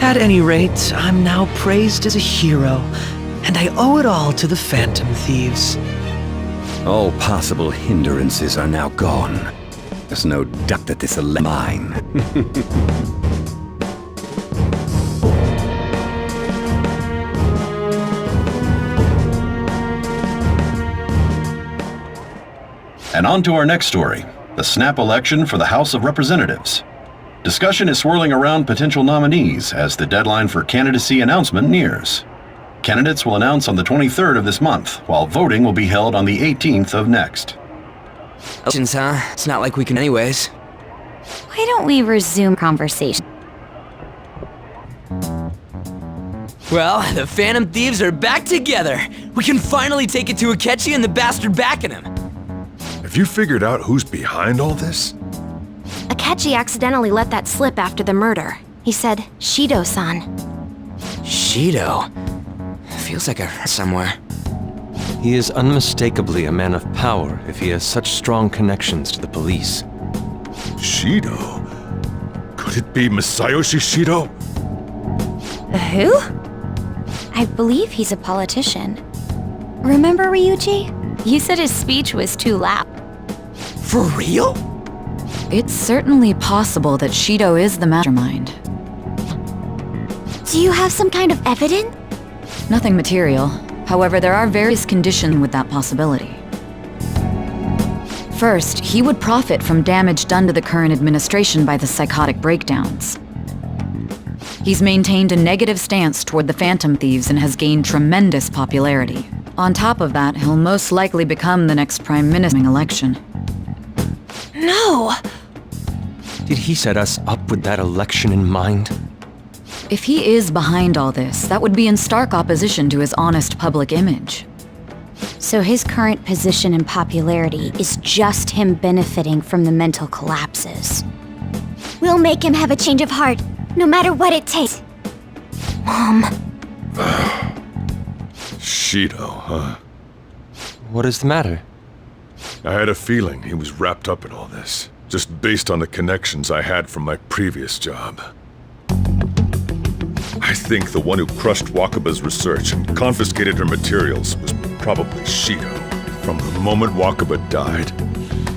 At any rate, I'm now praised as a hero, and I owe it all to the Phantom Thieves. All possible hindrances are now gone. There's no doubt that this is mine. And on to our next story, the snap election for the House of Representatives. Discussion is swirling around potential nominees as the deadline for candidacy announcement nears. Candidates will announce on the 23rd of this month, while voting will be held on the 18th of next. Elections, huh? It's not like we can anyways. Why don't we resume conversation? Well, the Phantom Thieves are back together. We can finally take it to Akechi and the bastard backing him. Have you figured out who's behind all this? Akechi accidentally let that slip after the murder. He said, Shido-san. Shido? Feels like I've heard somewhere. He is unmistakably a man of power if he has such strong connections to the police. Shido? Could it be Masayoshi Shido? Who? I believe he's a politician. Remember Ryuji? You said his speech was too loud. For real? It's certainly possible that Shido is the mastermind. Do you have some kind of evidence? Nothing material. However, there are various conditions with that possibility. First, he would profit from damage done to the current administration by the psychotic breakdowns. He's maintained a negative stance toward the Phantom Thieves and has gained tremendous popularity. On top of that, he'll most likely become the next Prime Minister election. No! Did he set us up with that election in mind? If he is behind all this, that would be in stark opposition to his honest public image. So his current position and popularity is just him benefiting from the mental collapses. We'll make him have a change of heart, no matter what it takes. Mom. Shido, huh? What is the matter? I had a feeling he was wrapped up in all this, just based on the connections I had from my previous job. I I think the one who crushed Wakaba's research and confiscated her materials was probably Shido. From the moment Wakaba died,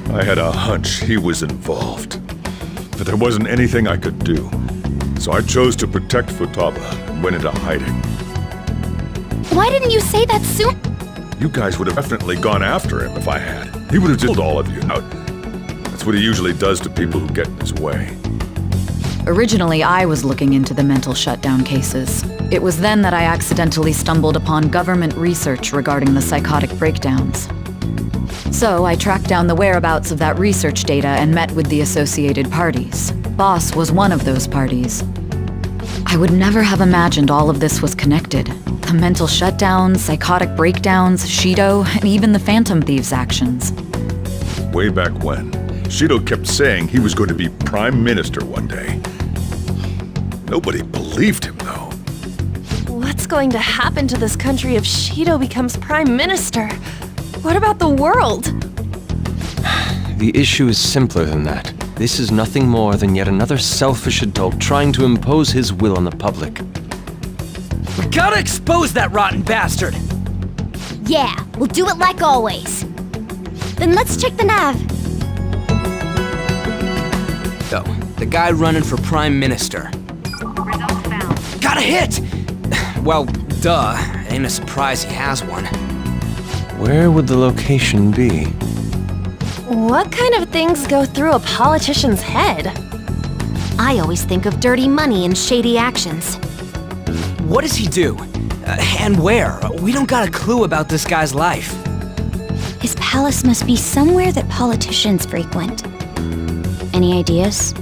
I had a hunch he was involved. But there wasn't anything I could do. So I chose to protect Futaba and went into hiding. Why didn't you say that soon? You guys would have definitely gone after him if I had. He would have killed all of you. Now, that's what he usually does to people who get in his way. Originally, I was looking into the mental shutdown cases. It was then that I accidentally stumbled upon government research regarding the psychotic breakdowns. So I tracked down the whereabouts of that research data and met with the associated parties. Boss was one of those parties. I would never have imagined all of this was connected. The mental shutdowns, psychotic breakdowns, Shido, and even the Phantom Thieves' actions. Way back when, Shido kept saying he was going to be Prime Minister one day. Nobody believed him, though. What's going to happen to this country if Shido becomes Prime Minister? What about the world? The issue is simpler than that. This is nothing more than yet another selfish adult trying to impose his will on the public. We gotta expose that rotten bastard! Yeah, we'll do it like always. Then let's check the nav. So, the guy running for Prime Minister. Results found. Got a hit! Well, duh. Ain't a surprise he has one. Where would the location be? What kind of things go through a politician's head? I always think of dirty money and shady actions. What does he do? And where? We don't got a clue about this guy's life. His palace must be somewhere that politicians frequent. Any ideas?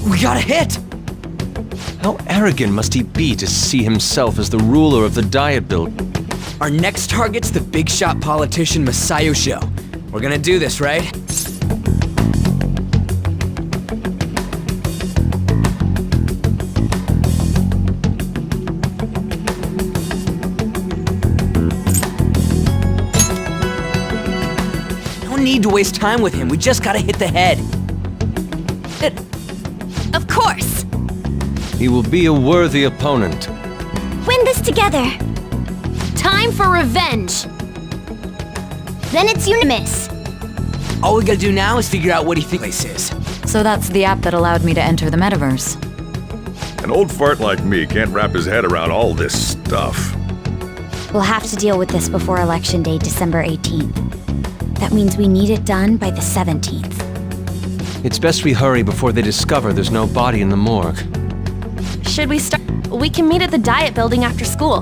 We got a hit! How arrogant must he be to see himself as the ruler of the Diet Building? Our next target's the big shot politician Masayo Sho. We're gonna do this, right? No need to waste time with him. We just gotta hit the head. Of course! He will be a worthy opponent. Win this together. Time for revenge! Then it's unanimous. All we gotta do now is figure out what he thinks this is. So that's the app that allowed me to enter the metaverse. An old fart like me can't wrap his head around all this stuff. We'll have to deal with this before Election Day, December 18th. That means we need it done by the 17th. It's best we hurry before they discover there's no body in the morgue. Should we start? We can meet at the Diet Building after school.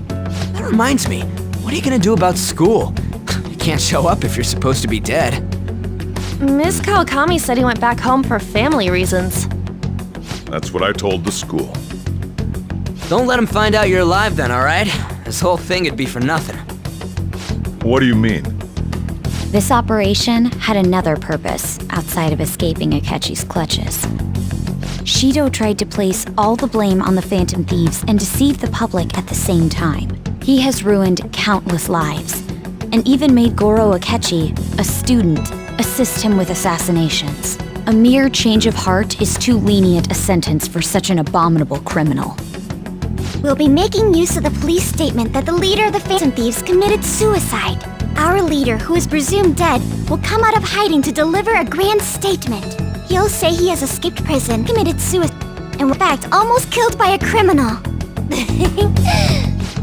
That reminds me, what are you gonna do about school? You can't show up if you're supposed to be dead. Miss Kawakami said he went back home for family reasons. That's what I told the school. Don't let him find out you're alive then, alright? This whole thing would be for nothing. What do you mean? This operation had another purpose outside of escaping Akechi's clutches. Shido tried to place all the blame on the Phantom Thieves and deceive the public at the same time. He has ruined countless lives, and even made Goro Akechi, a student, assist him with assassinations. A mere change of heart is too lenient a sentence for such an abominable criminal. We'll be making use of the police statement that the leader of the Phantom Thieves committed suicide. Our leader, who is presumed dead, will come out of hiding to deliver a grand statement. He'll say he has escaped prison, committed suicide, and in fact, almost killed by a criminal.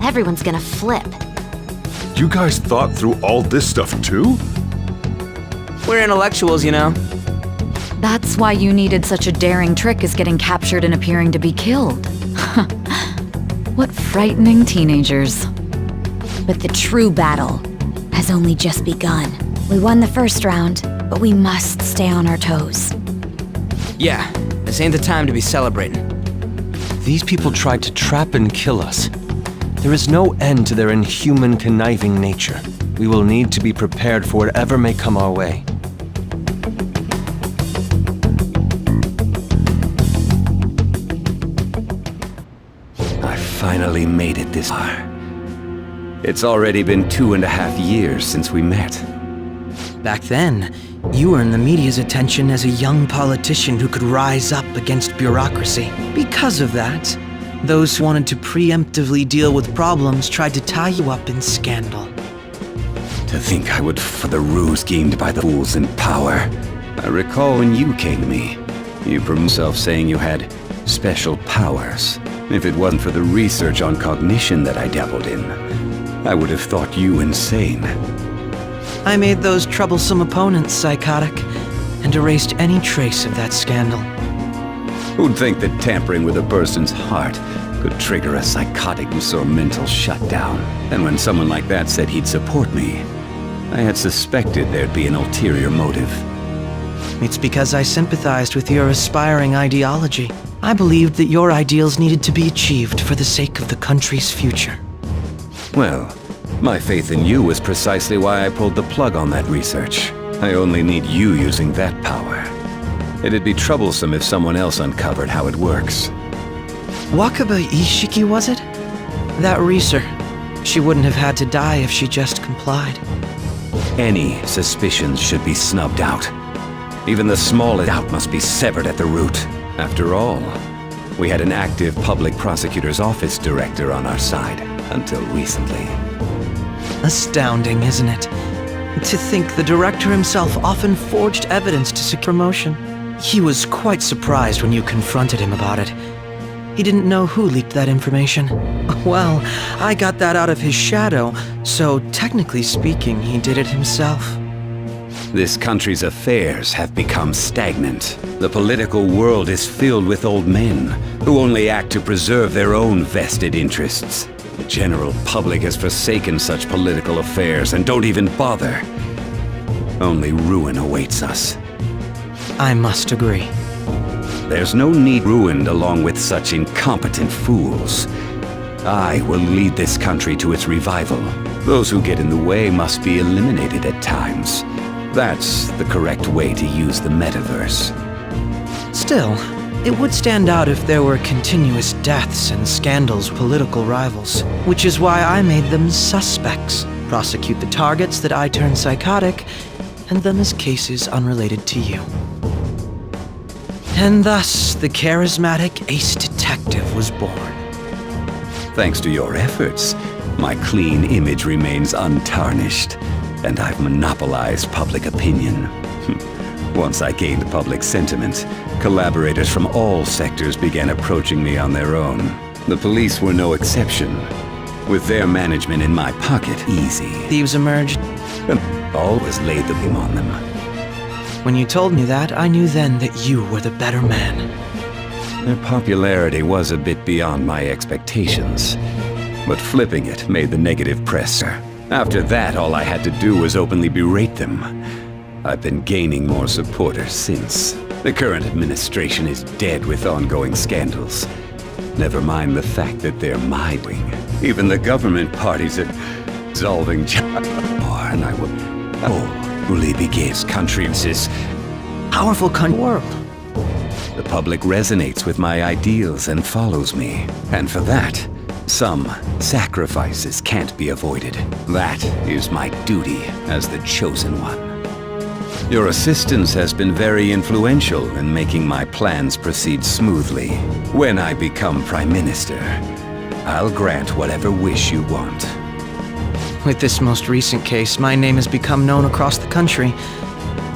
Everyone's gonna flip. You guys thought through all this stuff too? We're intellectuals, you know. That's why you needed such a daring trick as getting captured and appearing to be killed. What frightening teenagers. But the true battle has only just begun. We won the first round, but we must stay on our toes. Yeah, this ain't the time to be celebrating. These people tried to trap and kill us. There is no end to their inhuman, conniving nature. We will need to be prepared for whatever may come our way. finally made it this far. It's already been 2.5 years since we met. Back then, you earned the media's attention as a young politician who could rise up against bureaucracy. Because of that, those who wanted to preemptively deal with problems tried to tie you up in scandal. To think I would for the ruse schemed by the fools in power. I recall when you came to me, you promised yourself saying you had special powers. If it wasn't for the research on cognition that I dabbled in, I would have thought you insane. I made those troublesome opponents psychotic and erased any trace of that scandal. Who'd think that tampering with a person's heart could trigger a psychotic or mental shutdown? And when someone like that said he'd support me, I had suspected there'd be an ulterior motive. It's because I sympathized with your aspiring ideology. I believed that your ideals needed to be achieved for the sake of the country's future. Well, my faith in you was precisely why I pulled the plug on that research. I only need you using that power. It'd be troublesome if someone else uncovered how it works. Wakaba Ishiki, was it? That Reeser. She wouldn't have had to die if she just complied. Any suspicions should be snubbed out. Even the smallest doubt must be severed at the root. After all, we had an active public prosecutor's office director on our side, until recently. Astounding, isn't it? To think the director himself often forged evidence to secure promotion. He was quite surprised when you confronted him about it. He didn't know who leaked that information. Well, I got that out of his shadow, so technically speaking, he did it himself. This country's affairs have become stagnant. The political world is filled with old men who only act to preserve their own vested interests. The general public has forsaken such political affairs and don't even bother. Only ruin awaits us. I must agree. There's no need ruined along with such incompetent fools. I will lead this country to its revival. Those who get in the way must be eliminated at times. That's the correct way to use the metaverse. Still, it would stand out if there were continuous deaths and scandals with political rivals, which is why I made them suspects, prosecute the targets that I turned psychotic, and them as cases unrelated to you. And thus, the charismatic ace detective was born. Thanks to your efforts, my clean image remains untarnished, and I've monopolized public opinion. Once I gained public sentiment, collaborators from all sectors began approaching me on their own. The police were no exception. With their management in my pocket, easy. Thieves emerged. Always laid the blame on them. When you told me that, I knew then that you were the better man. Their popularity was a bit beyond my expectations, but flipping it made the negative press. After that, all I had to do was openly berate them. I've been gaining more supporters since. The current administration is dead with ongoing scandals. Never mind the fact that they're my wing. Even the government parties are dissolving. And I will truly begins country's powerful world. The public resonates with my ideals and follows me. And for that, some sacrifices can't be avoided. That is my duty as the chosen one. Your assistance has been very influential in making my plans proceed smoothly. When I become Prime Minister, I'll grant whatever wish you want. With this most recent case, my name has become known across the country,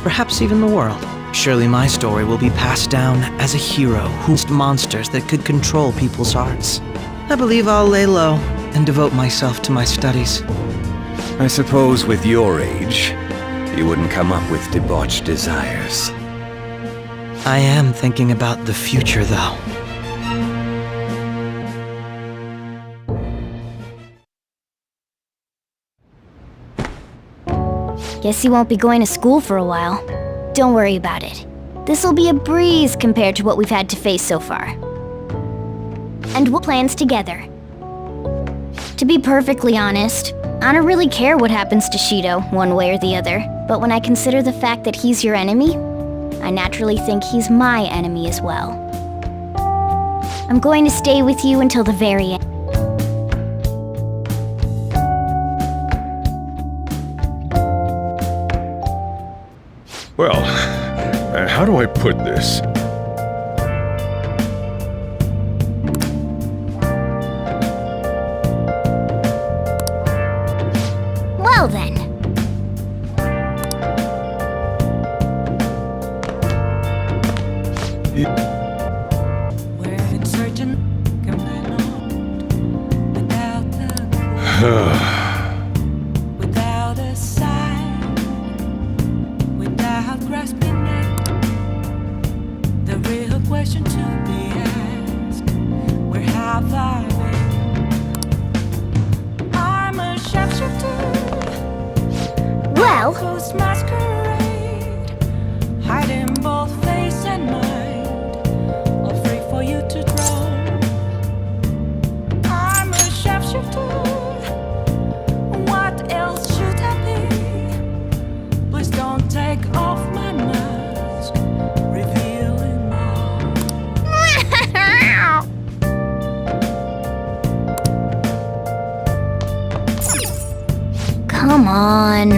perhaps even the world. Surely my story will be passed down as a hero who faced monsters that could control people's hearts. I believe I'll lay low and devote myself to my studies. I suppose with your age, you wouldn't come up with debauched desires. I am thinking about the future, though. Guess you won't be going to school for a while. Don't worry about it. This'll be a breeze compared to what we've had to face so far. And we'll plans together. To be perfectly honest, I don't really care what happens to Shido, one way or the other. But when I consider the fact that he's your enemy, I naturally think he's my enemy as well. I'm going to stay with you until the very end. Well, how do I put this? Well then. Without a sign, without grasping it, the real question to be asked: where have I been? I'm a shapeshifter. Well, Ghost masquerade, hiding both face and mind, all free for you to draw. I'm a shapeshifter. What else should I be? Please don't take off my mask, revealing all. Come on.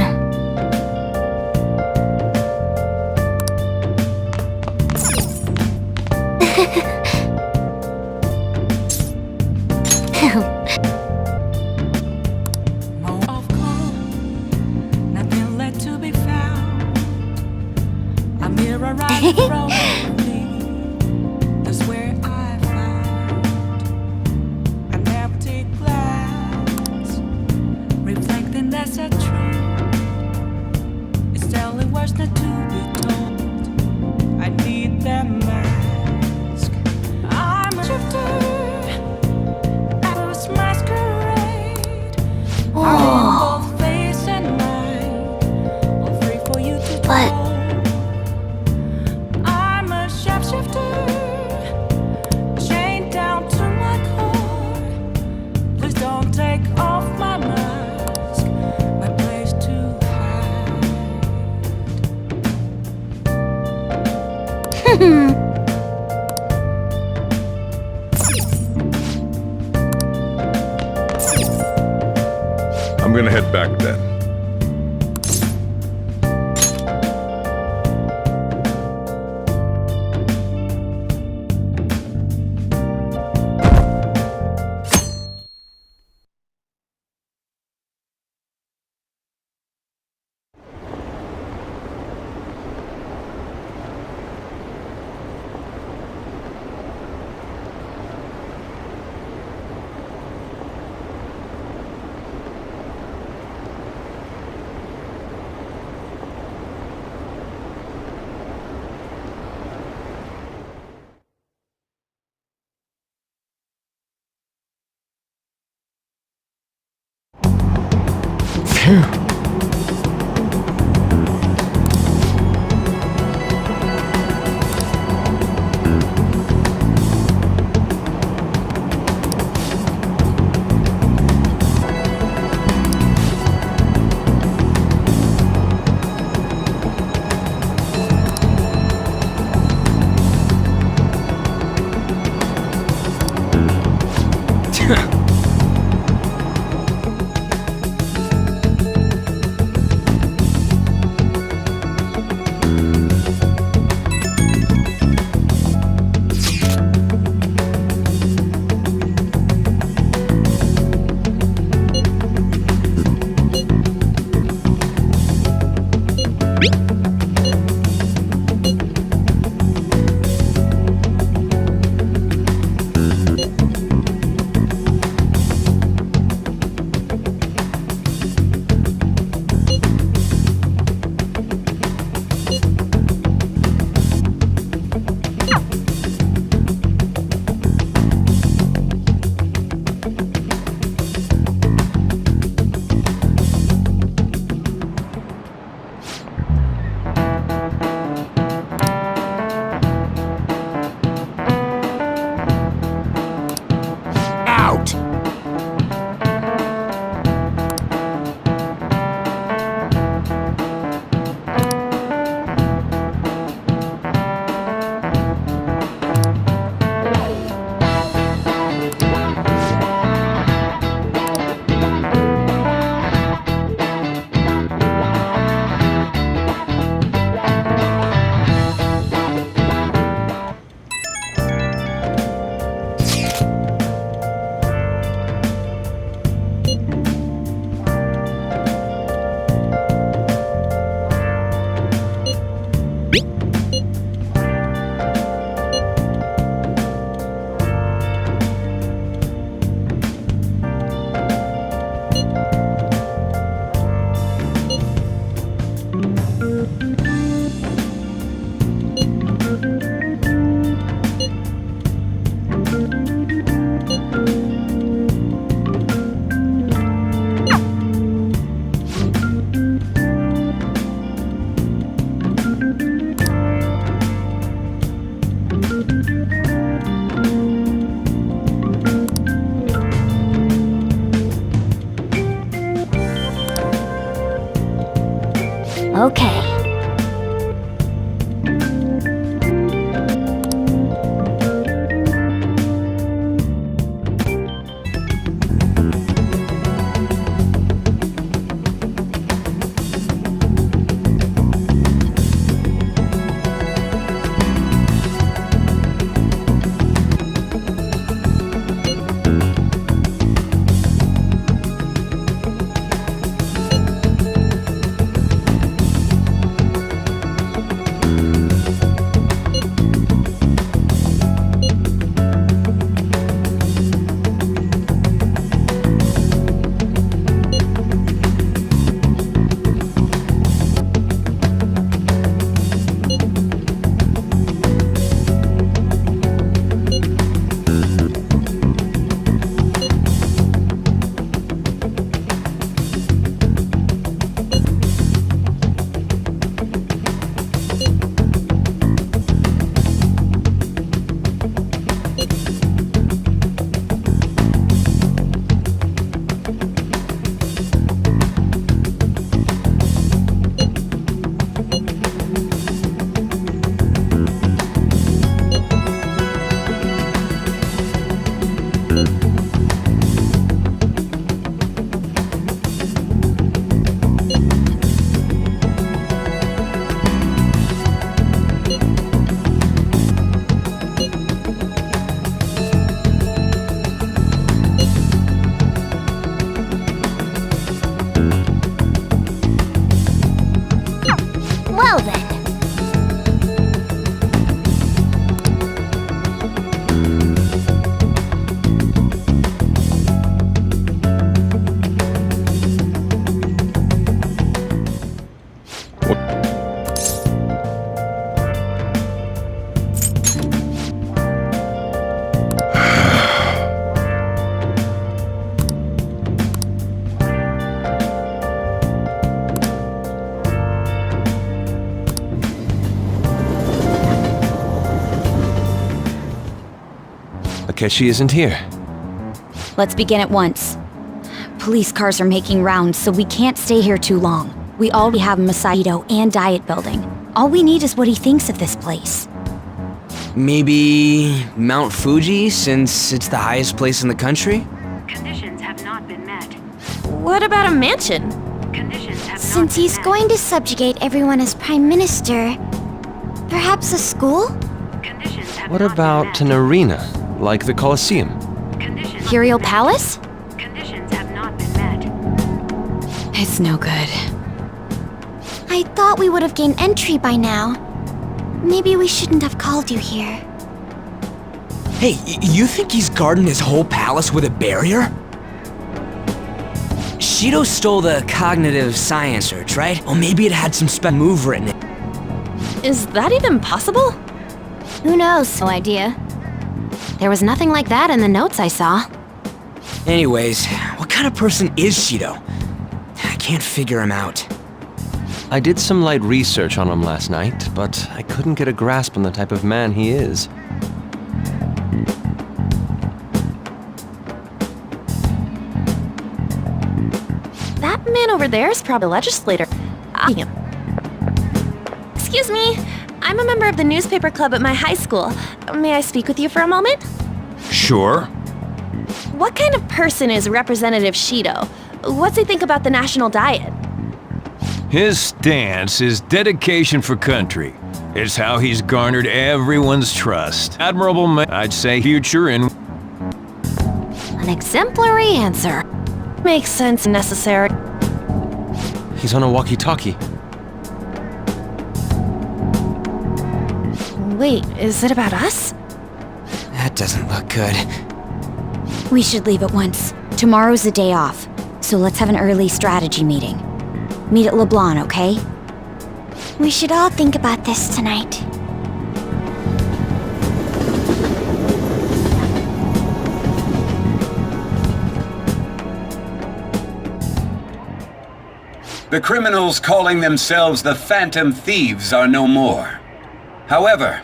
Of calm, nothing left to be found. A mirror right in front of me. That's where I found an empty glass, reflecting that's a truth. It's telling words not to be told. I need that mask. I'm a shifter. Oh. But I'm a shapeshifter, chained down to my core. Please don't take off my mask, my place to hide. I'm gonna head back then. Okay. Well then. Akechi isn't here. Let's begin at once. Police cars are making rounds, so we can't stay here too long. We already have Masaito and Diet Building. All we need is what he thinks of this place. Maybe Mount Fuji, since it's the highest place in the country? Conditions have not been met. What about a mansion? Conditions have Since he's going to subjugate everyone as Prime Minister, perhaps a school? What about an arena, like the Colosseum? Imperial Palace? It's no good. I thought we would have gained entry by now. Maybe we shouldn't have called you here. Hey, you think he's guarding his whole palace with a barrier? Shido stole the cognitive science search, right? Or maybe it had some spell move written in it. Is that even possible? Who knows? No idea. There was nothing like that in the notes I saw. Anyways, what kind of person is Shido? I can't figure him out. I did some light research on him last night, but I couldn't get a grasp on the type of man he is. That man over there is probably a legislator. Excuse me. I'm a member of the newspaper club at my high school. May I speak with you for a moment? Sure. What kind of person is Representative Shido? What's he think about the national diet? His stance is dedication for country. It's how he's garnered everyone's trust. Admirable man, I'd say future in... An exemplary answer. Makes sense and necessary. He's on a walkie-talkie. Wait, is it about us? That doesn't look good. We should leave at once. Tomorrow's a day off, so let's have an early strategy meeting. Meet at LeBlanc, okay? We should all think about this tonight. The criminals calling themselves the Phantom Thieves are no more. However,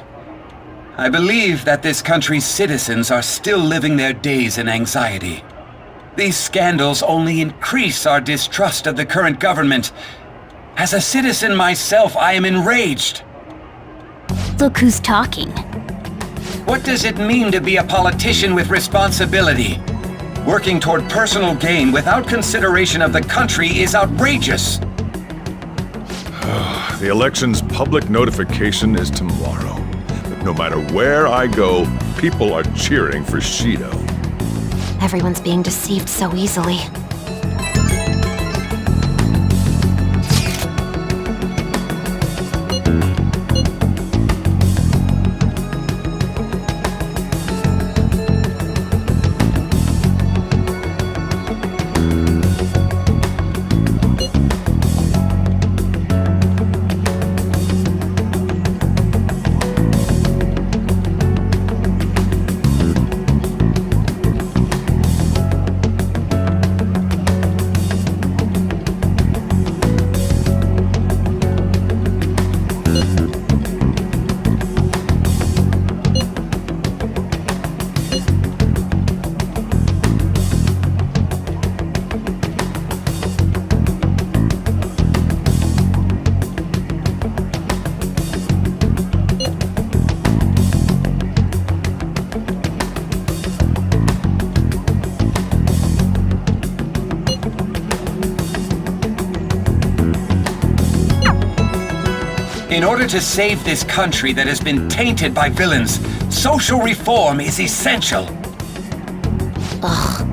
I believe that this country's citizens are still living their days in anxiety. These scandals only increase our distrust of the current government, As a citizen myself, I am enraged. Look who's talking. What does it mean to be a politician with responsibility? Working toward personal gain without consideration of the country is outrageous. The election's public notification is tomorrow. But no matter where I go, people are cheering for Shido. Everyone's being deceived so easily. In order to save this country that has been tainted by villains, social reform is essential. Ugh.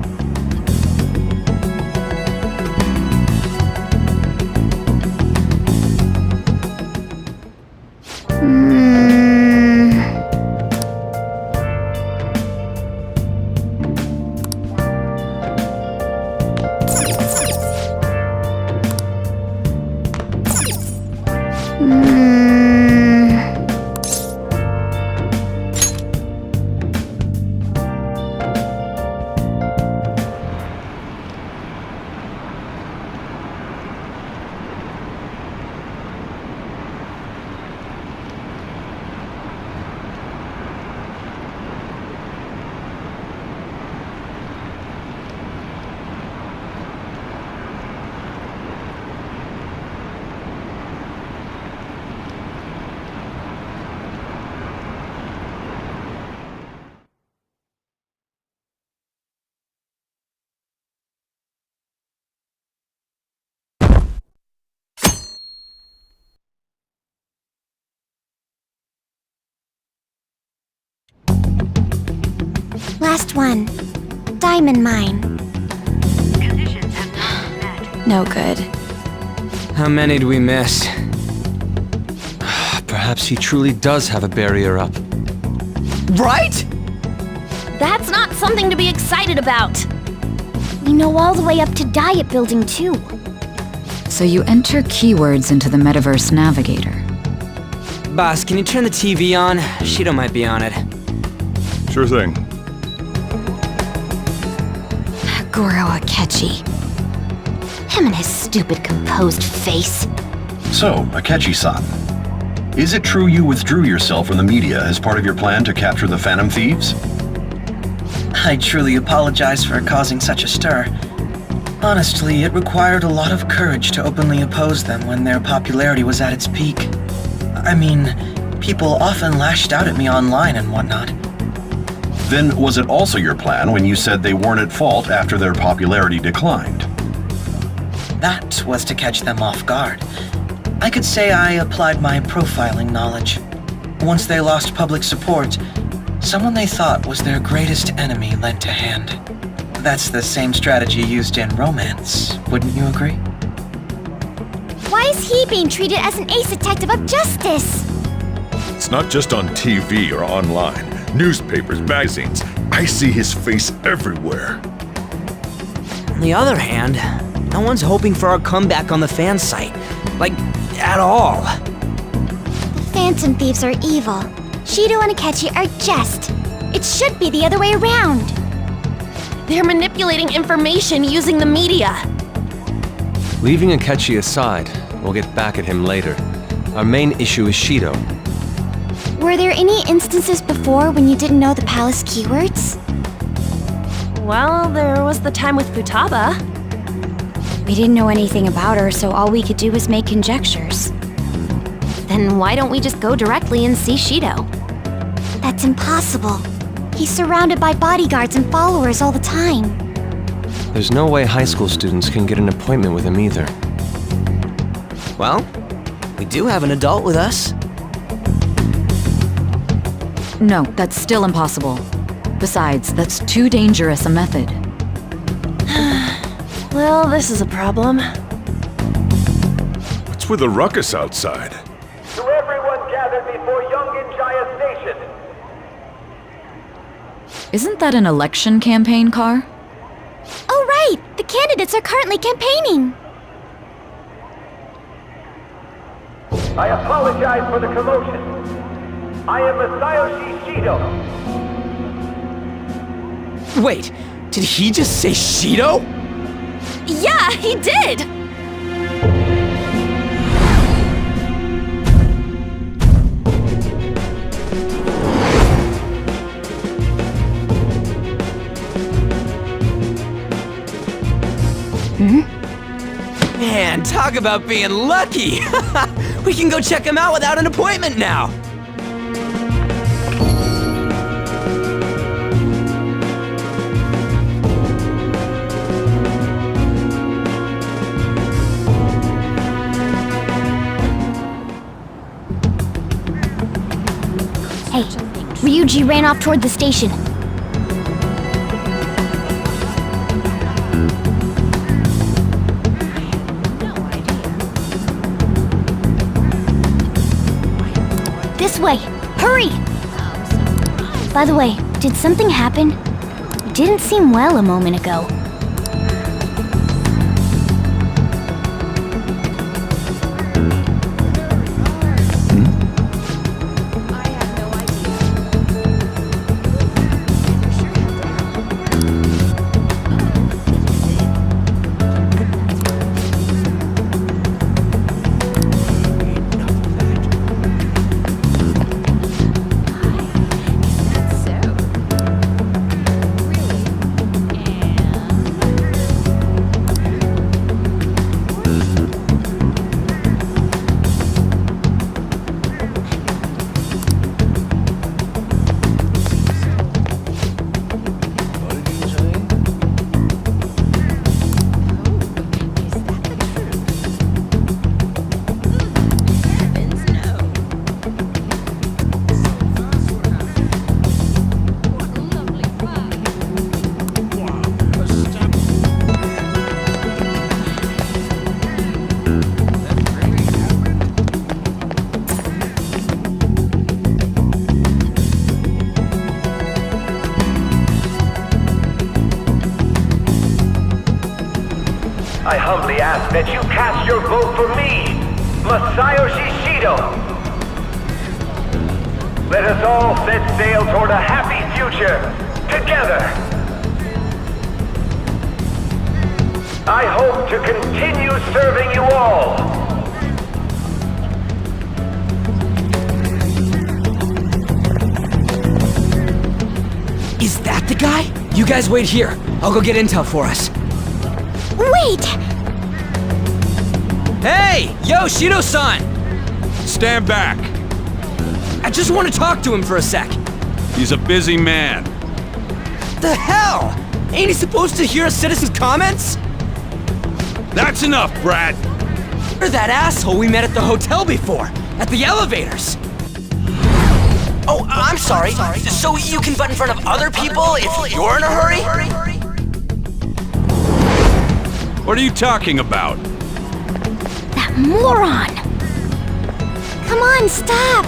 Last one. Diamond mine. No good. How many do we miss? Perhaps he truly does have a barrier up. Right? That's not something to be excited about. We know all the way up to Diet Building, too. So you enter keywords into the Metaverse Navigator. Boss, can you turn the TV on? Shido might be on it. Sure thing. Goro Akechi. Him and his stupid composed face. So, Akechi-san, is it true you withdrew yourself from the media as part of your plan to capture the Phantom Thieves? I truly apologize for causing such a stir. Honestly, it required a lot of courage to openly oppose them when their popularity was at its peak. I mean, people often lashed out at me online and whatnot. Then was it also your plan when you said they weren't at fault after their popularity declined? That was to catch them off guard. I could say I applied my profiling knowledge. Once they lost public support, someone they thought was their greatest enemy lent a hand. That's the same strategy used in romance, wouldn't you agree? Why is he being treated as an ace detective of justice? It's not just on TV or online. Newspapers, magazines. I see his face everywhere. On the other hand, no one's hoping for our comeback on the fan site. Like, at all. The Phantom Thieves are evil. Shido and Akechi are just. It should be the other way around. They're manipulating information using the media. Leaving Akechi aside, we'll get back at him later. Our main issue is Shido. Were there any instances before when you didn't know the palace keywords? Well, there was the time with Futaba. We didn't know anything about her, so all we could do was make conjectures. Then why don't we just go directly and see Shido? That's impossible. He's surrounded by bodyguards and followers all the time. There's no way high school students can get an appointment with him either. Well, we do have an adult with us. No, that's still impossible. Besides, that's too dangerous a method. Well, this is a problem. What's with the ruckus outside? To everyone gathered before Yongin Jaya Station. Isn't that an election campaign car? Oh, right! The candidates are currently campaigning! I apologize for the commotion. I am Masayoshi Shido. Wait, did he just say Shido? Yeah, he did! Man, talk about being lucky! We can go check him out without an appointment now! Hey, Ryuji ran off toward the station. This way! Hurry! By the way, did something happen? You didn't seem well a moment ago. I humbly ask that you cast your vote for me, Masayoshi Shido. Let us all set sail toward a happy future, together. I hope to continue serving you all. Is that the guy? You guys wait here. I'll go get intel for us. Wait! Hey! Yo, Shido-san! Stand back! I just want to talk to him for a sec. He's a busy man. The hell? Ain't he supposed to hear a citizen's comments? That's enough, Brad! You're that asshole we met at the hotel before, at the elevators. Oh, I'm sorry. So you can butt in front of other people if you're in a hurry? What are you talking about? That moron! Come on, stop!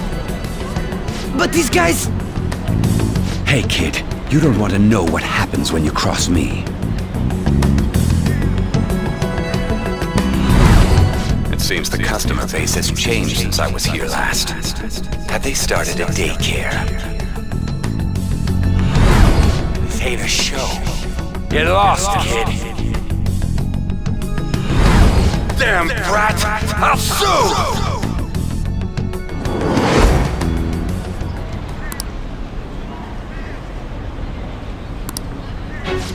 But these guys... Hey, kid, you don't want to know what happens when you cross me. It seems the customer base has changed since I was here last. Have they started a daycare? This ain't a show. Get lost, kid. Damn brat! I'll sue!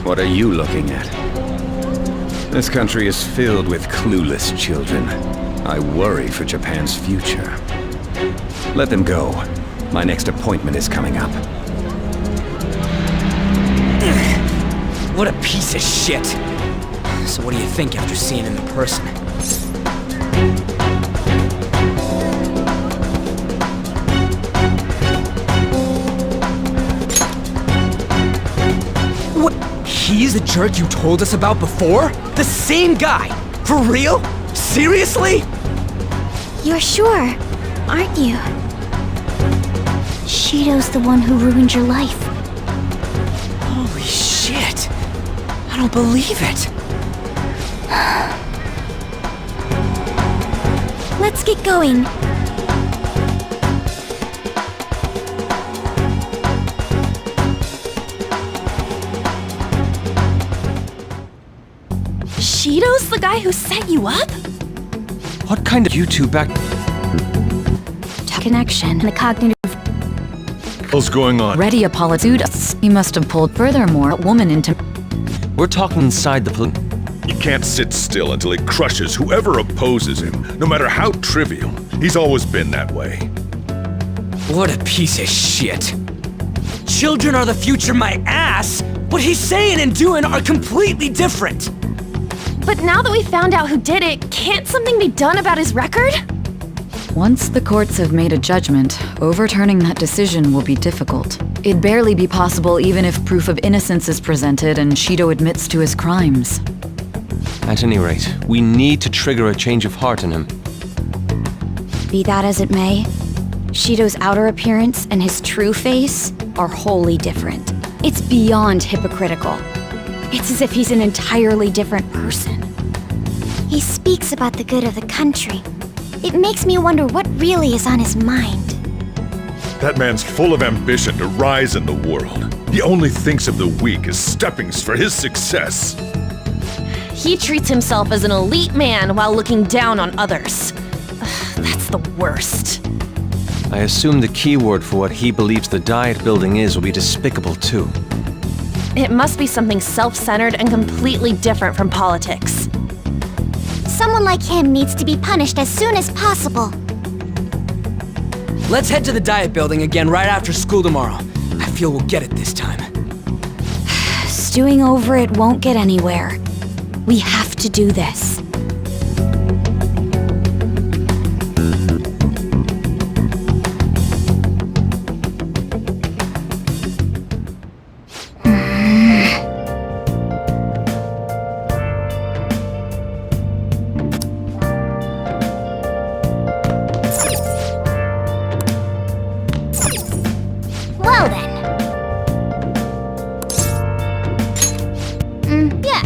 What are you looking at? This country is filled with clueless children. I worry for Japan's future. Let them go. My next appointment is coming up. What a piece of shit. So what do you think after seeing him in person? What? He's the jerk you told us about before? The same guy? For real? Seriously? You're sure, aren't you? Shido's the one who ruined your life. Holy shit. I don't believe it. Let's get going. Shido's the guy who set you up? What kind of you two back... Connection, the cognitive... What's going on? Ready apologied. He must have pulled furthermore a woman into... We're talking inside the police. He can't sit still until he crushes whoever opposes him, no matter how trivial. He's always been that way. What a piece of shit. Children are the future, my ass! What he's saying and doing are completely different! But now that we found out who did it, can't something be done about his record? Once the courts have made a judgment, overturning that decision will be difficult. It'd barely be possible even if proof of innocence is presented and Shido admits to his crimes. At any rate, we need to trigger a change of heart in him. Be that as it may, Shido's outer appearance and his true face are wholly different. It's beyond hypocritical. It's as if he's an entirely different person. He speaks about the good of the country. It makes me wonder what really is on his mind. That man's full of ambition to rise in the world. He only thinks of the weak as steppings for his success. He treats himself as an elite man while looking down on others. Ugh, that's the worst. I assume the key word for what he believes the Diet Building is will be despicable too. It must be something self-centered and completely different from politics. Someone like him needs to be punished as soon as possible. Let's head to the Diet Building again right after school tomorrow. I feel we'll get it this time. Stewing over it won't get anywhere. We have to do this. Well then. Yeah.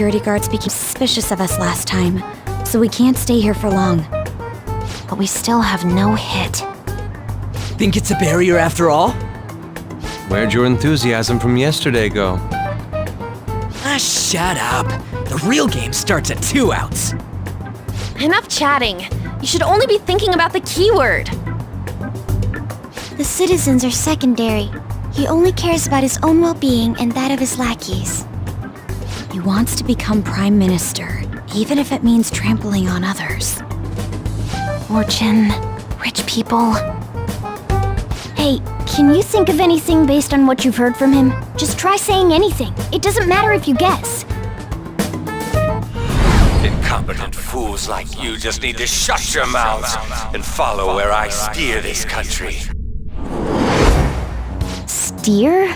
security guards became suspicious of us last time, so we can't stay here for long. But we still have no hit. Think it's a barrier after all? Where'd your enthusiasm from yesterday go? Ah, shut up. The real game starts at 2 outs. Enough chatting. You should only be thinking about the keyword. The citizens are secondary. He only cares about his own well-being and that of his lackeys. He wants to become Prime Minister, even if it means trampling on others. Fortune, rich people. Hey, can you think of anything based on what you've heard from him? Just try saying anything. It doesn't matter if you guess. Incompetent fools like you just need to shut your mouths and follow where I steer this country. Steer?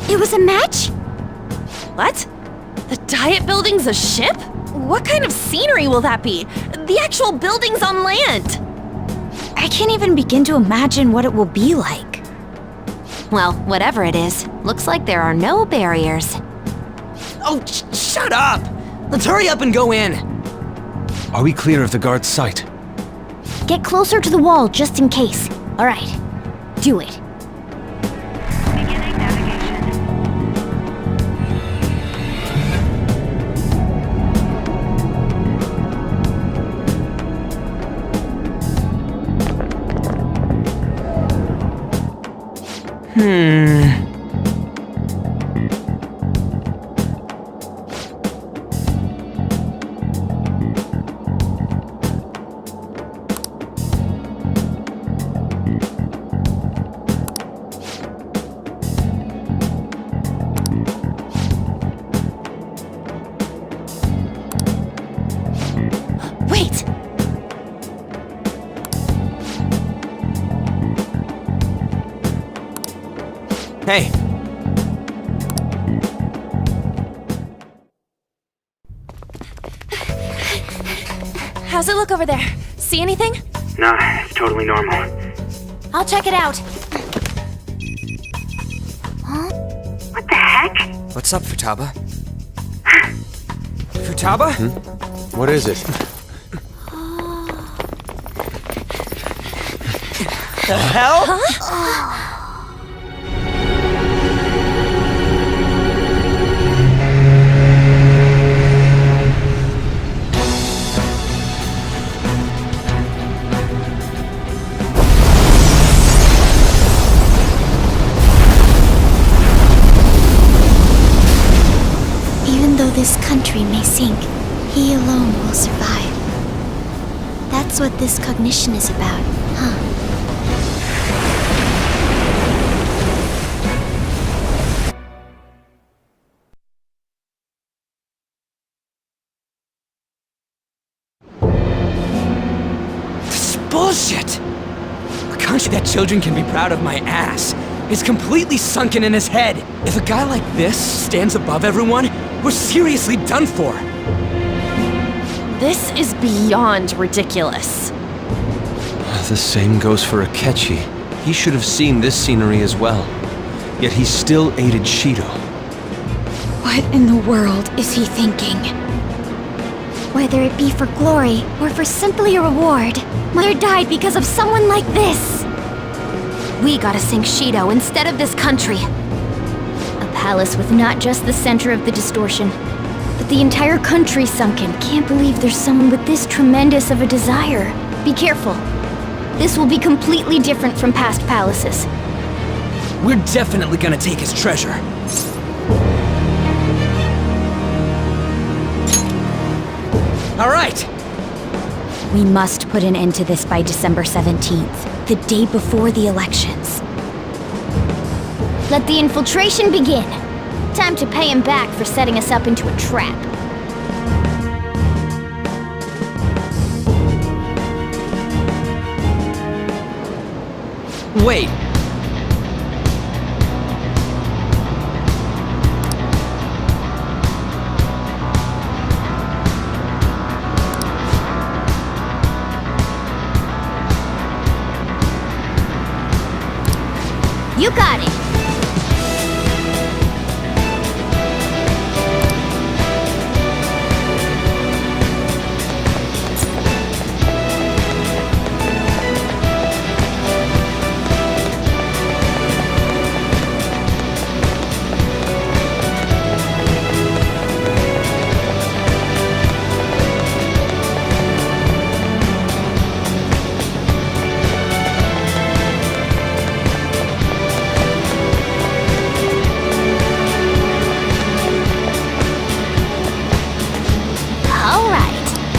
It was a match? What? The Diet Building's a ship? What kind of scenery will that be? The actual building's on land! I can't even begin to imagine what it will be like. Well, whatever it is, looks like there are no barriers. Oh, shut up! Let's hurry up and go in. Are we clear of the guard's sight? Get closer to the wall just in case. Alright, do it. Wait! Hey. How's it look over there? See anything? Nah, it's totally normal. I'll check it out. Huh? What the heck? What's up, Futaba? Futaba? What is it? The hell? Huh? Even though this country may sink, he alone will survive. That's what this cognition is about, huh? This is bullshit! A country that children can be proud of my ass is completely sunken in his head. If a guy like this stands above everyone, we're seriously done for. This is beyond ridiculous. The same goes for Akechi. He should have seen this scenery as well. Yet he still aided Shido. What in the world is he thinking? Whether it be for glory or for simply a reward, Mother died because of someone like this. We gotta sink Shido instead of this country. A palace with not just the center of the distortion, but the entire country sunken. Can't believe there's someone with this tremendous of a desire. Be careful. This will be completely different from past palaces. We're definitely gonna take his treasure. All right. We must put an end to this by December 17th, the day before the elections. Let the infiltration begin. Time to pay him back for setting us up into a trap. Wait. You got it.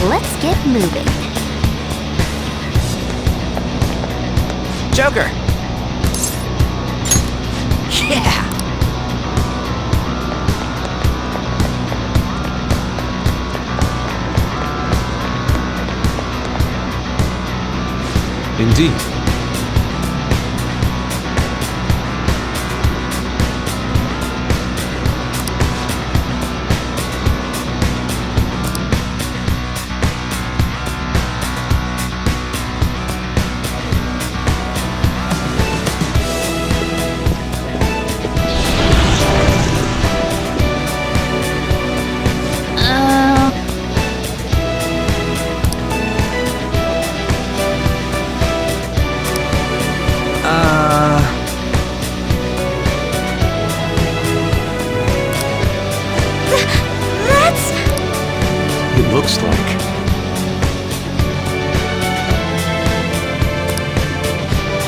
Let's get moving. Joker! Yeah! Indeed. It looks like...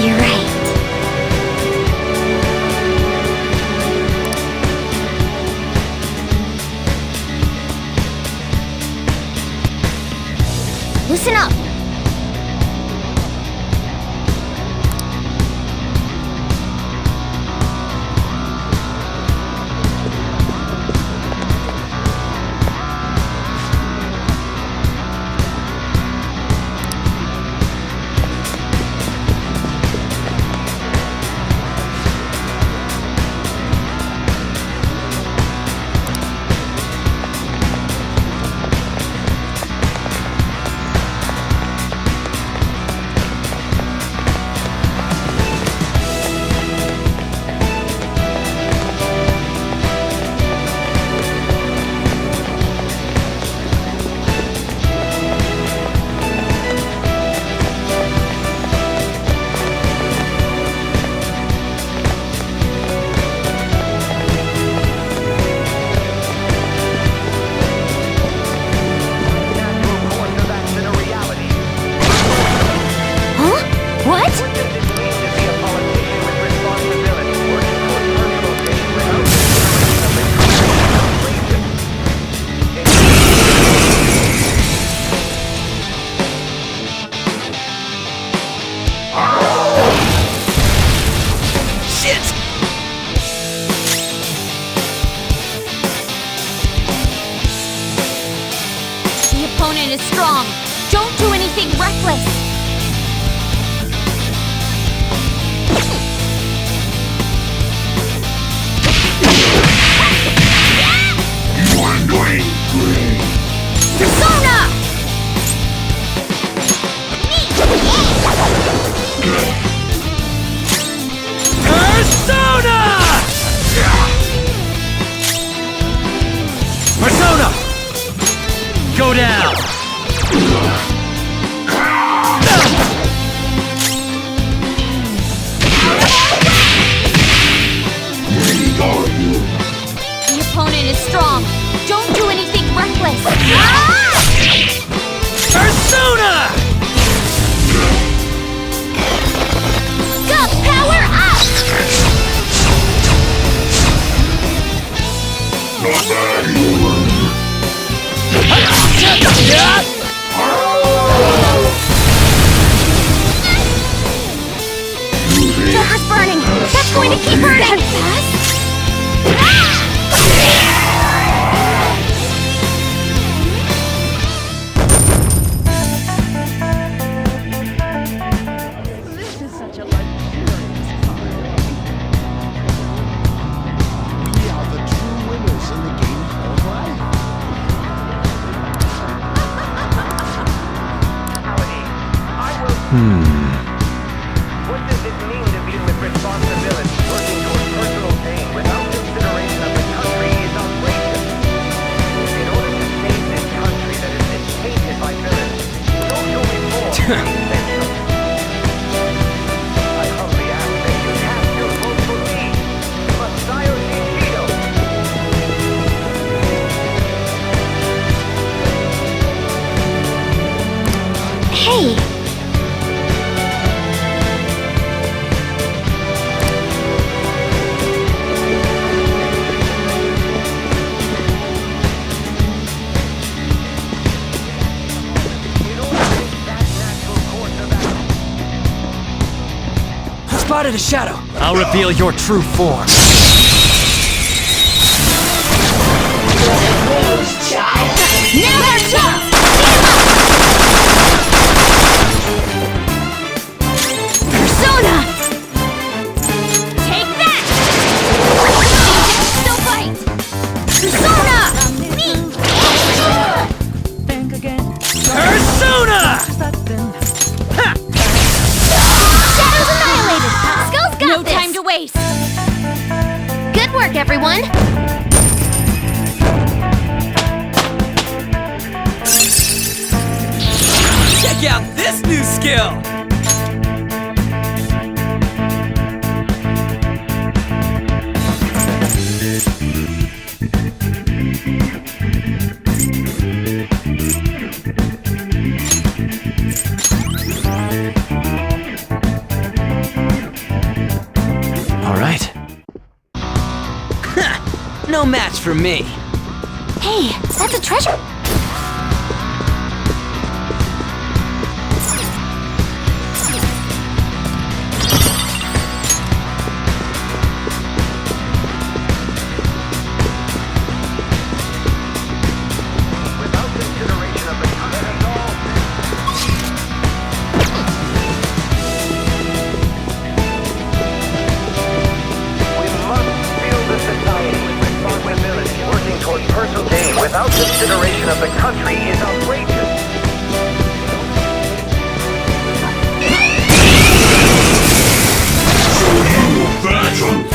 You're right. Listen up. Is strong. Don't do anything reckless. Persona! Persona! Persona! Go down! The opponent is strong. Don't do anything reckless. Persona! Go, power up! Joker's burning. That's going to keep burning. That fast? This is such a luxurious car. We are the true winners in the game of life. What does it mean to be with responsibility? I humbly ask that you cast your vote for me, Masayo Nishido. Hey! Spotted a shadow. I'll reveal your true form. Now our chance! Persona! Take that! Still fight! Persona! Me! Persona! Shadows annihilated! Skull's got No this! time to waste. Good work, everyone! Check out this new skill! All right. No match for me. Hey, that's a treasure! Without consideration of the country is outrageous.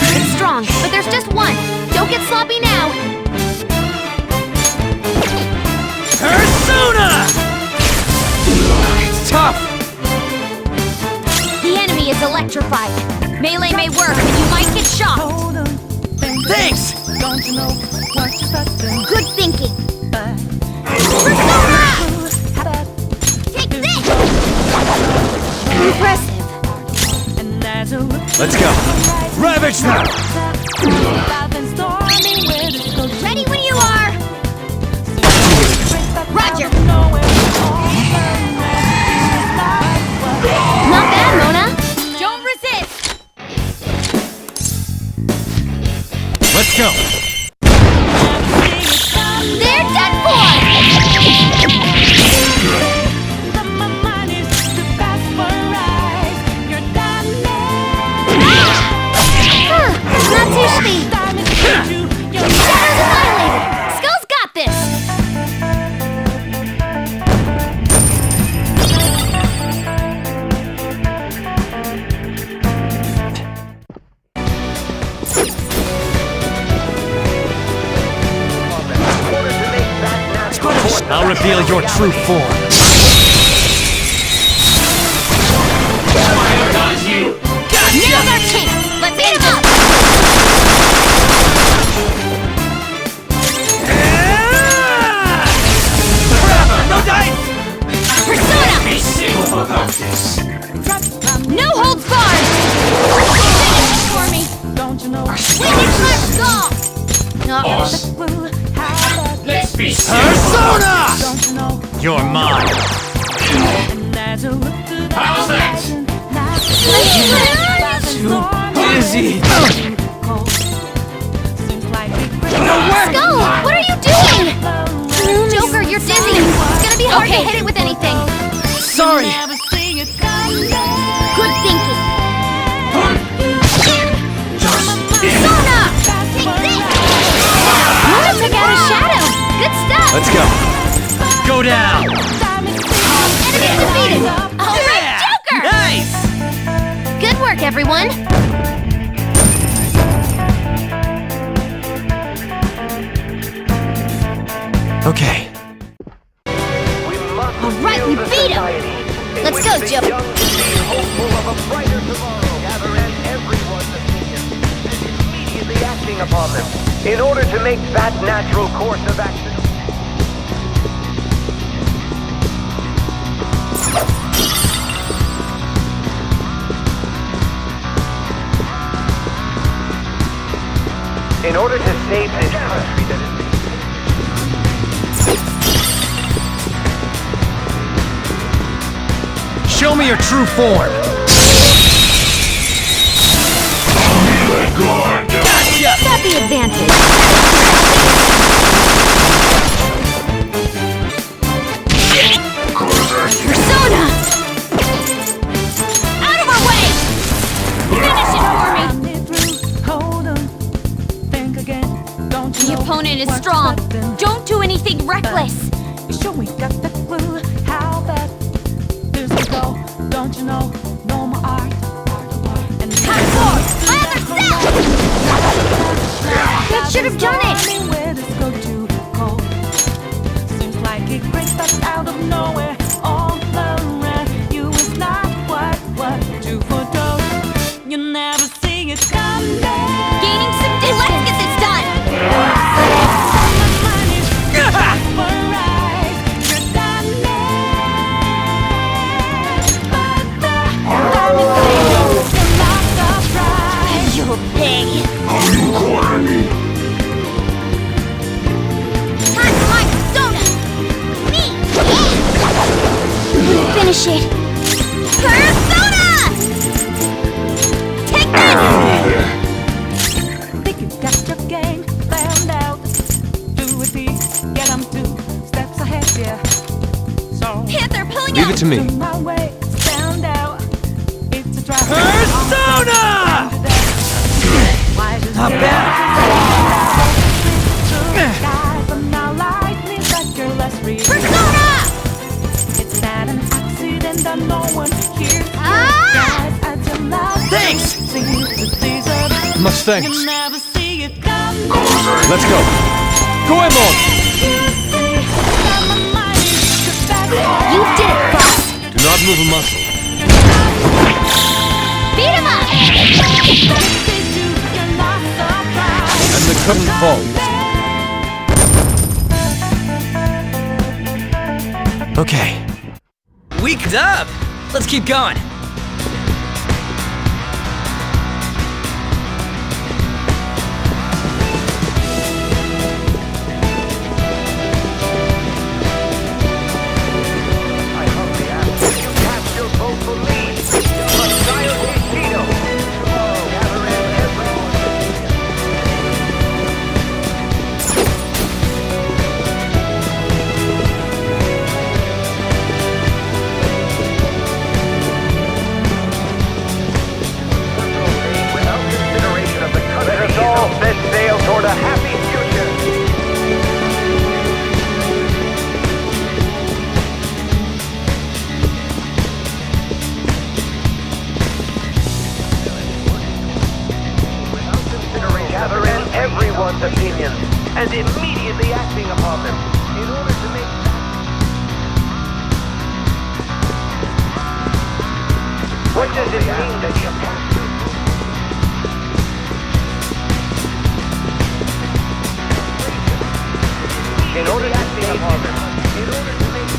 It's strong, but there's just one. Don't get sloppy now. Persona! It's tough. The enemy is electrified. Melee may work, but you might get shocked. Thanks! Good thinking! Take this! Impressive! Let's go. Ravage them! Ready when you are! Roger! Not bad, Mona. Don't resist. Let's go. They're done for! Not too shabby! Shadows annihilated! Skull's got this! I'll reveal your true form. Now's our chance! Let's hit him up! No dice! Persona! No holds barred! Finish it for me! Wicked Punch Skull! Let's be Persona! You're mine. How's that? Too busy. Skull, what are you doing? Joker, you're dizzy. It's gonna be hard to hit it with anything. Sorry. Good thinking! Persona! Take this! Mona took out a shadow. Good stuff. Let's go. Go down. Enemy defeated. All right, Joker. Nice! Good work, everyone. Okay. All right, we beat him! Let's go, Joe. Young to be hopeful of a brighter tomorrow. Gather in everyone's opinion and immediately acting upon them in order to make that natural course of action. In order to save this country that is... Show me your true form! Gotcha! Got the advantage! Persona! Out of our way! Finish it for me! The opponent is strong. Don't do anything reckless. Sure we got the clue how that this will go. Don't you know? No more art. And hardcore! My other set! That should have done it! Where this go to go? Seems like it breaks us out of nowhere. All around you is not what you foretold. You never see it coming. Gaining some distance. Let's get this done! You'll pay. How you corner me? Time for my persona! Me! Yeah. Finish it. Persona! Take Think you got your game planned out. Do it, get them 2 steps ahead, yeah. So Panther pulling Leave out! it to me. my way, stand out. It's a trap. Persona! Not bad. Persona! It's not an accident that no one hears. Thanks! Much thanks. You never see it come. Let's go. Goemon! You did it, boss! Do not move a muscle. Beat him up! And the curtain falls. Okay. Weeked up! Let's keep going. I humbly ask that you cast your vote for me. Messiah Tito. Tomorrow, gather in everyone's opinion. Without consideration of the country, let us all set sail toward a happy future. Gather in everyone's opinions and immediately acting upon them in order to make what does it mean that you in order to acting upon them in order to make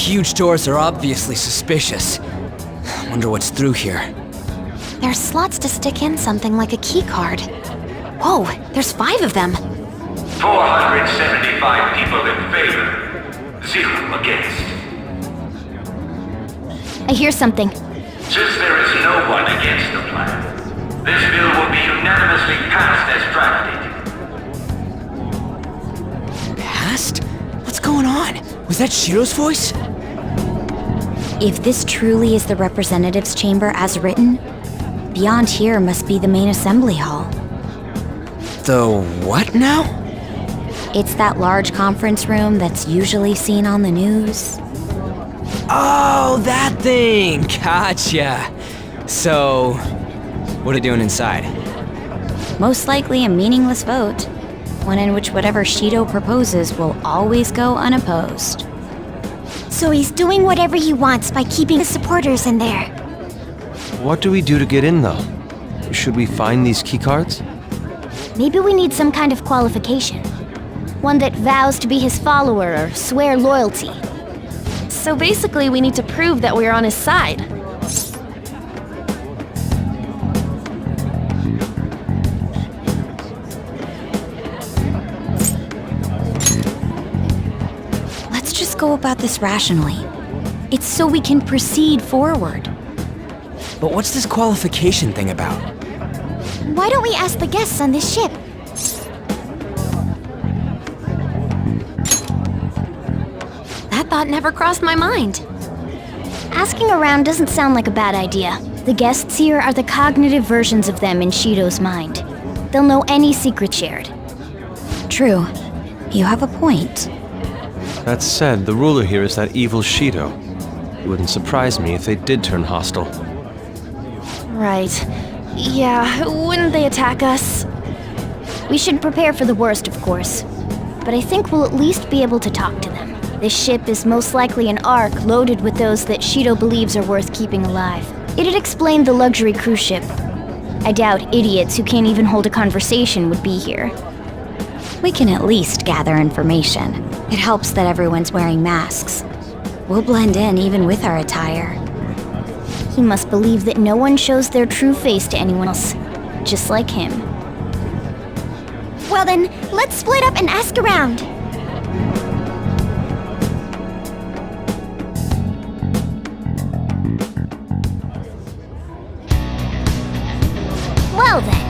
huge doors are obviously suspicious. Wonder what's through here. There's slots to stick in something like a key card. Whoa, there's 5 of them. 475 people in favor. 0 against. I hear something. Since there is no one against the plan, this bill will be unanimously passed as drafted. Passed? What's going on? Was that Shiro's voice? If this truly is the representatives' chamber as written, beyond here must be the main assembly hall. The what now? It's that large conference room that's usually seen on the news. Oh, that thing! Gotcha. So, what are they doing inside? Most likely a meaningless vote, one in which whatever Shido proposes will always go unopposed. So he's doing whatever he wants by keeping his supporters in there. What do we do to get in, though? Should we find these keycards? Maybe we need some kind of qualification. One that vows to be his follower or swear loyalty. So basically, we need to prove that we're on his side. Let's just go about this rationally. It's so we can proceed forward. But what's this qualification thing about? Why don't we ask the guests on this ship? That thought never crossed my mind. Asking around doesn't sound like a bad idea. The guests here are the cognitive versions of them in Shido's mind. They'll know any secret shared. True. You have a point. That said, the ruler here is that evil Shido. It wouldn't surprise me if they did turn hostile. Right. Yeah, wouldn't they attack us? We should prepare for the worst, of course. But I think we'll at least be able to talk to them. This ship is most likely an Ark loaded with those that Shido believes are worth keeping alive. It'd explain the luxury cruise ship. I doubt idiots who can't even hold a conversation would be here. We can at least gather information. It helps that everyone's wearing masks. We'll blend in even with our attire. He must believe that no one shows their true face to anyone else, just like him. Well then, let's split up and ask around. Well then.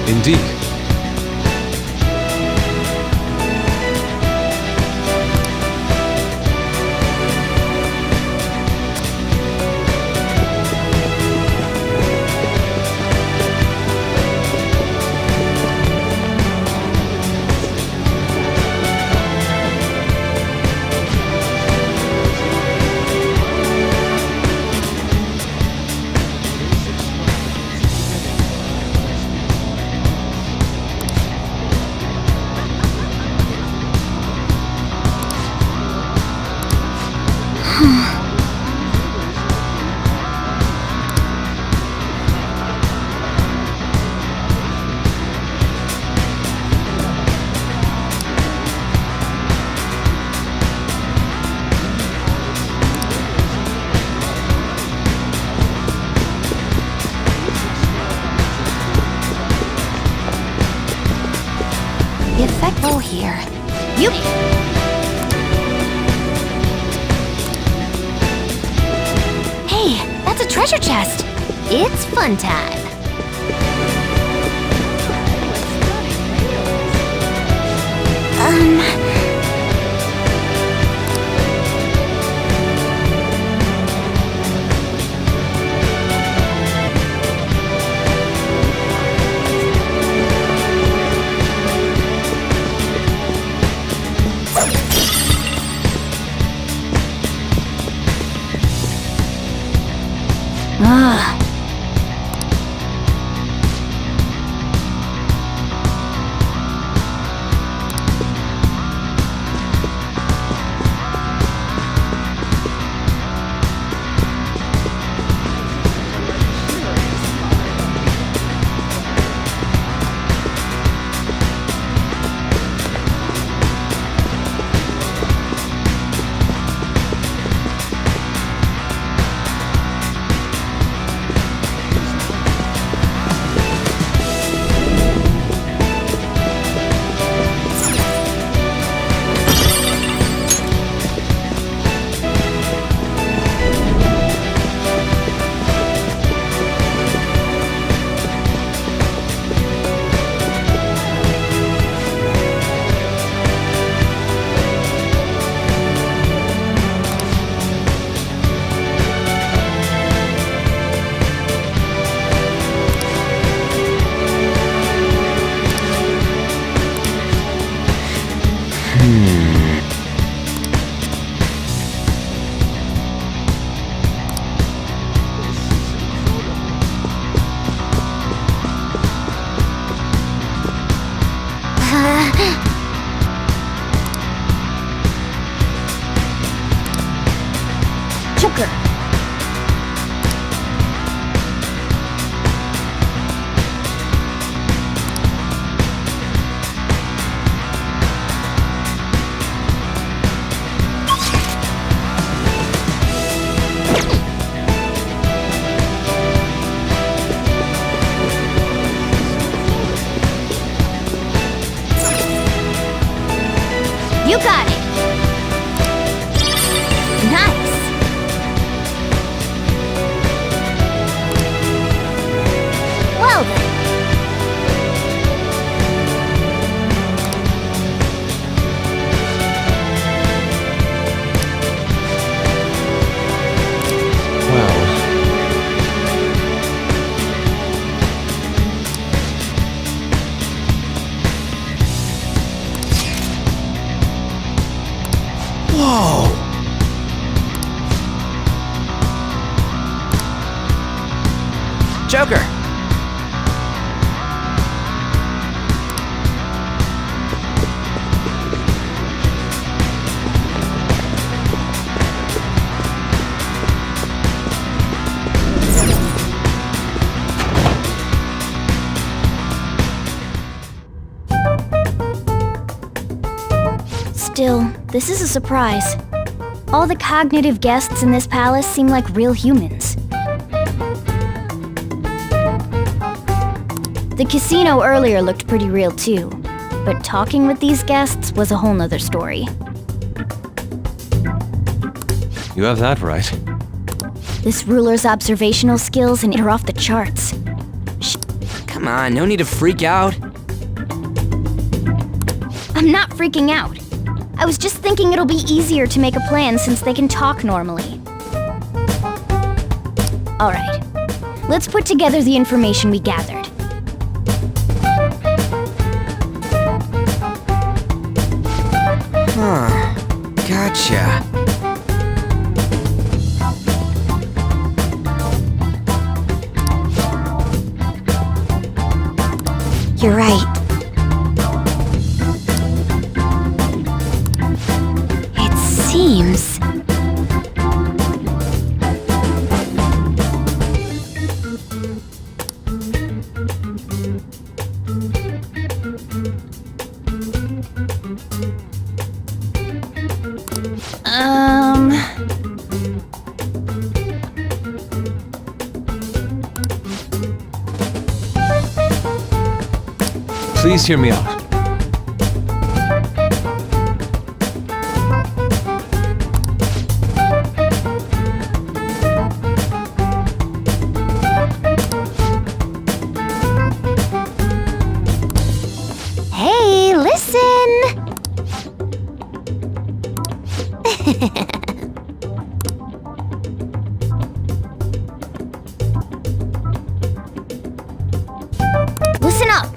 Indeed. treasure chest. It's fun time. Joker. You got it. Nice. Well then. Whoa! Joker! Still, this is a surprise. All the cognitive guests in this palace seem like real humans. The casino earlier looked pretty real too, but talking with these guests was a whole nother story. You have that right. This ruler's observational skills are off the charts. Come on, no need to freak out. I'm not freaking out. I was just thinking it'll be easier to make a plan since they can talk normally. Alright, let's put together the information we gathered. Huh, gotcha. You're right. Seems... Please hear me out. Listen up.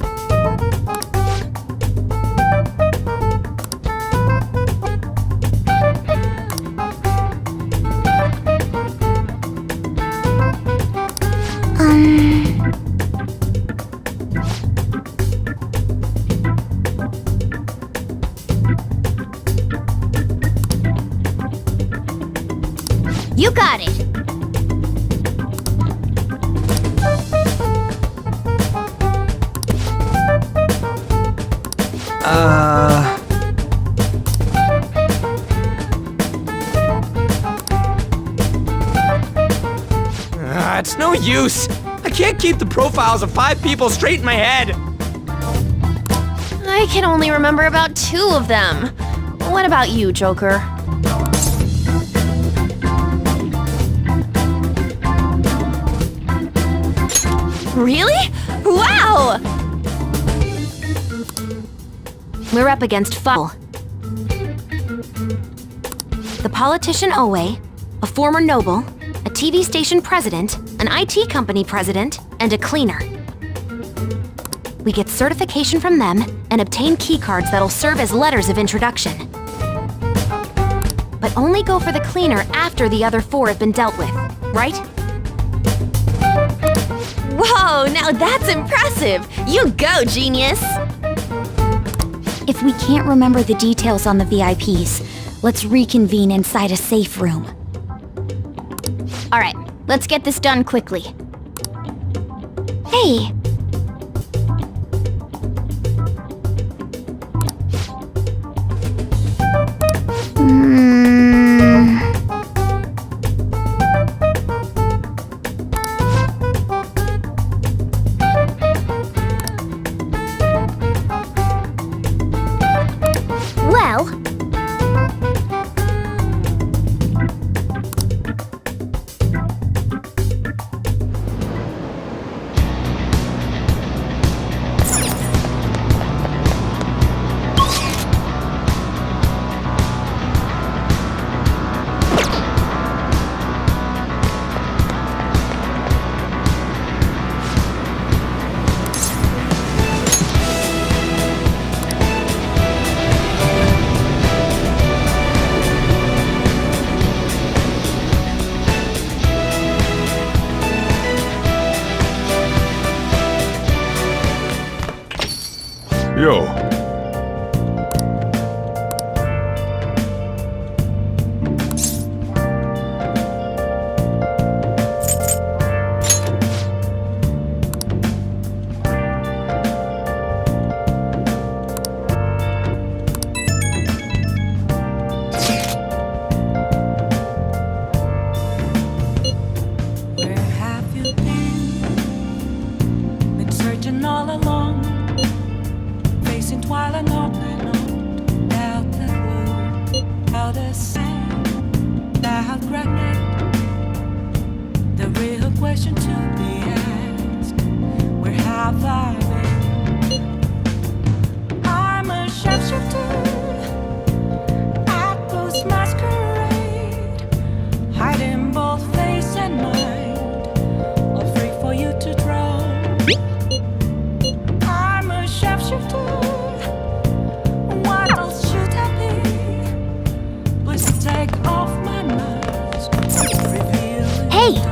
You got it. It's no use. I can't keep the profiles of 5 people straight in my head. I can only remember about 2 of them. What about you, Joker? Really? Wow! We're up against the politician Owe, a former noble, a TV station president, an IT company president, and a cleaner. We get certification from them and obtain keycards that'll serve as letters of introduction. But only go for the cleaner after the other 4 have been dealt with, right? Whoa, now that's impressive! You go, genius! If we can't remember the details on the VIPs, let's reconvene inside a safe room. Alright, let's get this done quickly. Hey! Well... Yo. Where have you been? Been searching all along, facing twilight night without the blue, without the sand, without granite. The real question to be asked: where have I been? I'm a sharpshooter at Ghost Masquerade, hiding both face and mind, all free for you to draw. I'm a sharpshooter. What else should I be? Please take off my mask. Reveal it Hey! all.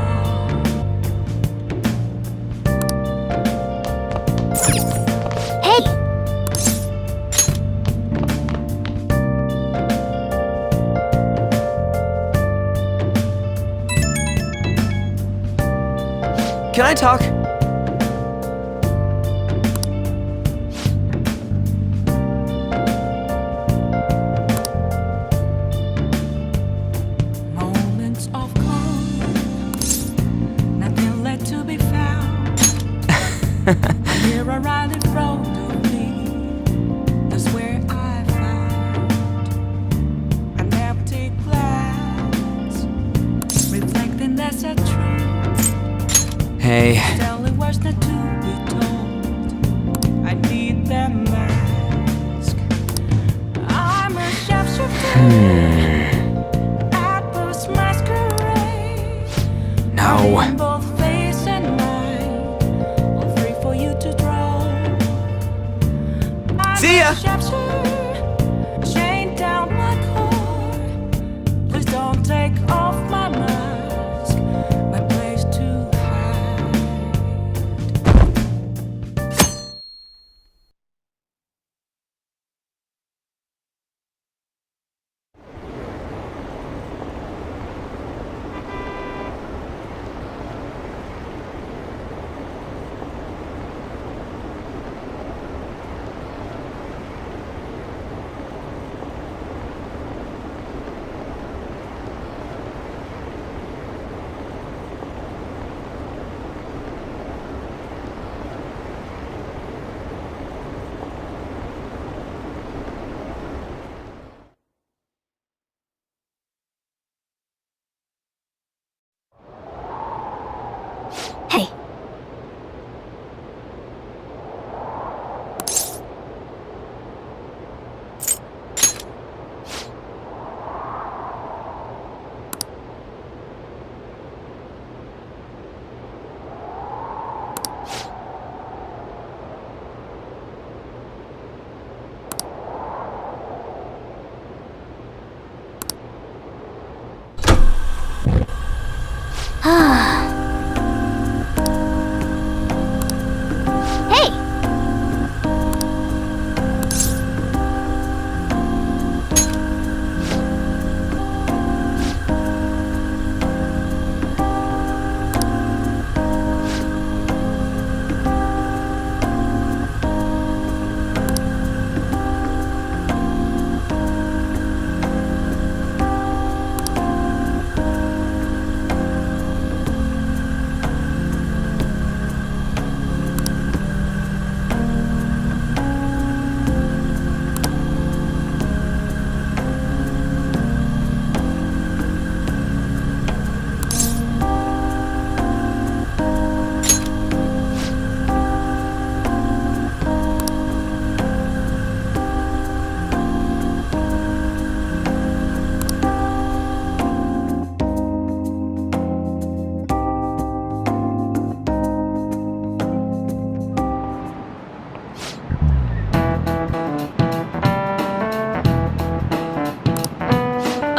Hey! Can I talk? Moments of calm, nothing left to be found. I'm here around in front of me. That's where I found an empty glass, reflecting that's a tree. Hey. Telling words not to be told. I need that mask. I'm a sharpshooter. Hey!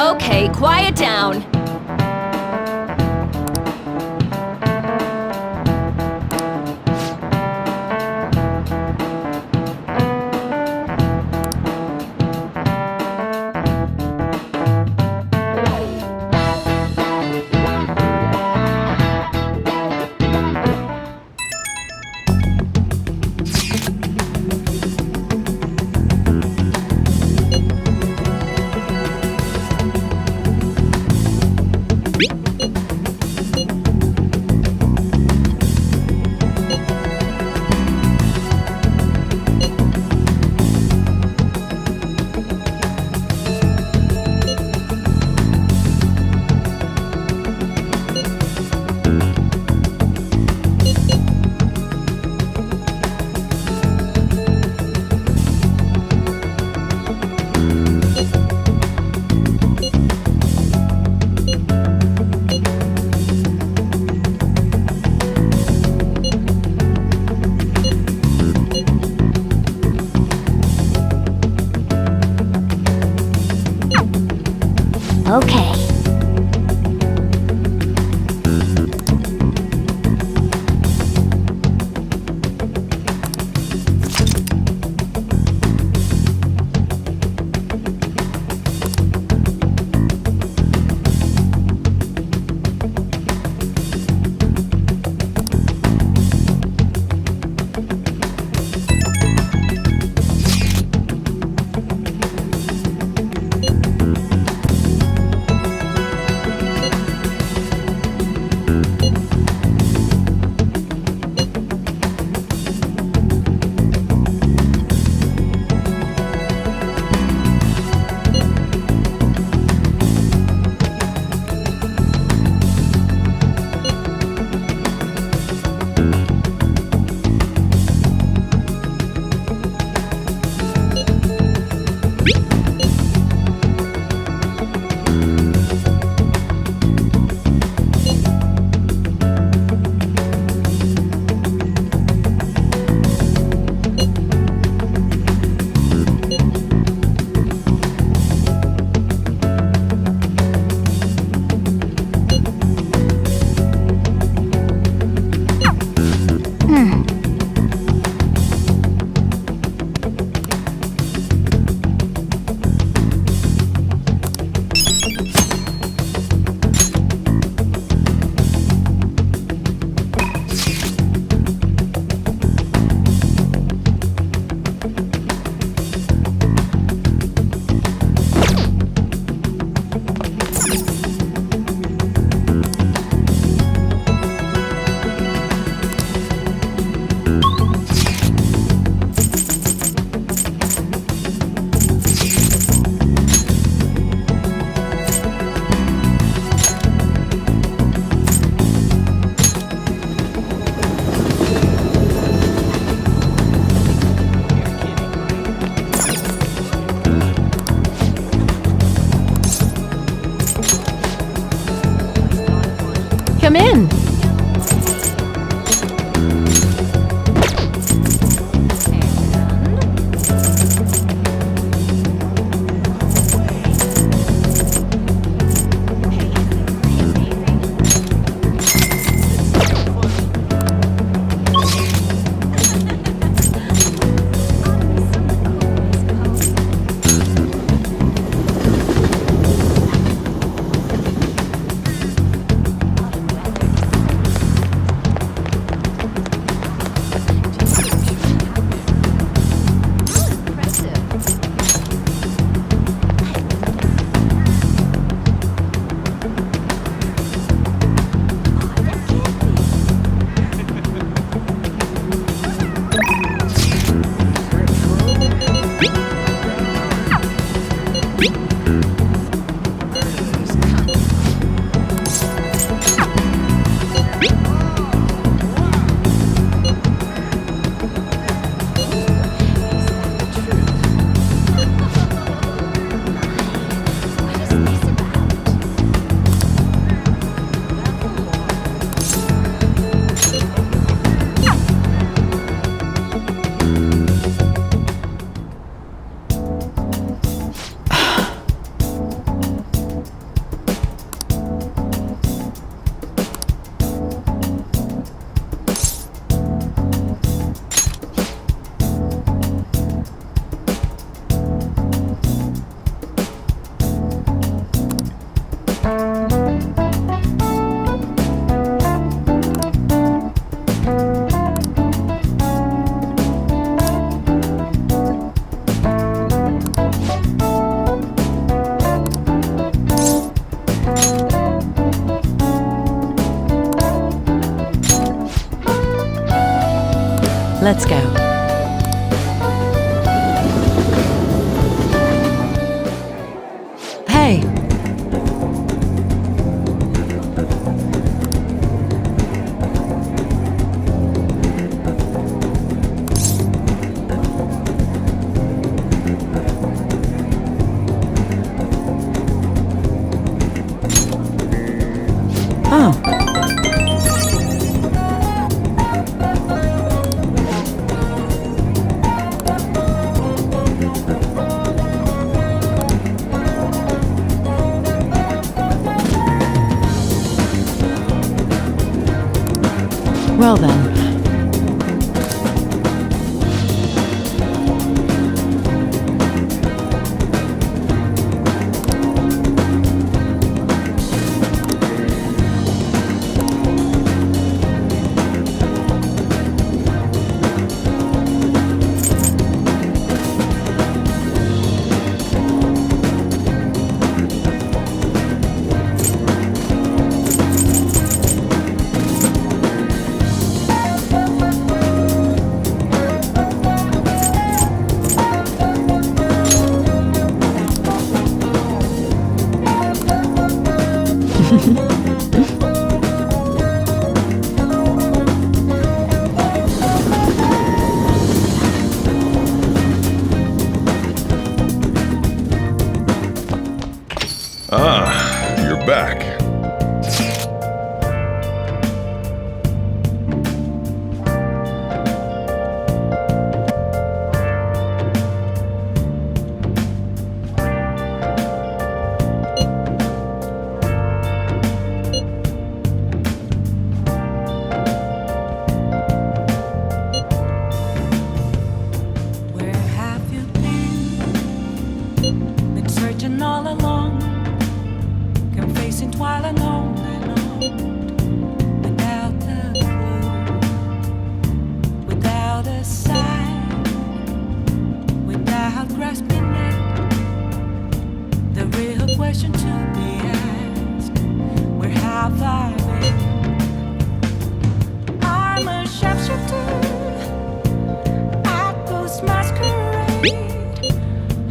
Okay, quiet down. Okay. Let's go. Hey! Oh. Well then. Ah, you're back. Where have you been? Been searching all along, confessing while alone and on, without a clue, without a sign, without grasping it. The real question to be asked: where have I been? I'm a sharpshooter. Masquerade,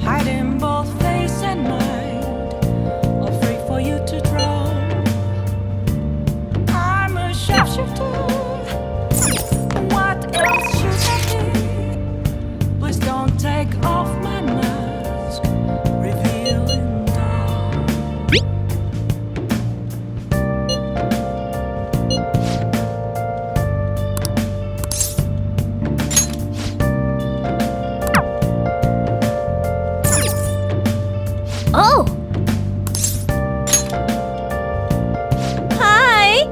hiding both face and mind, all free for you to draw. I'm a sharpshooter. What else should I be? Please don't take off my mask, revealing dawn. Oh! Hi!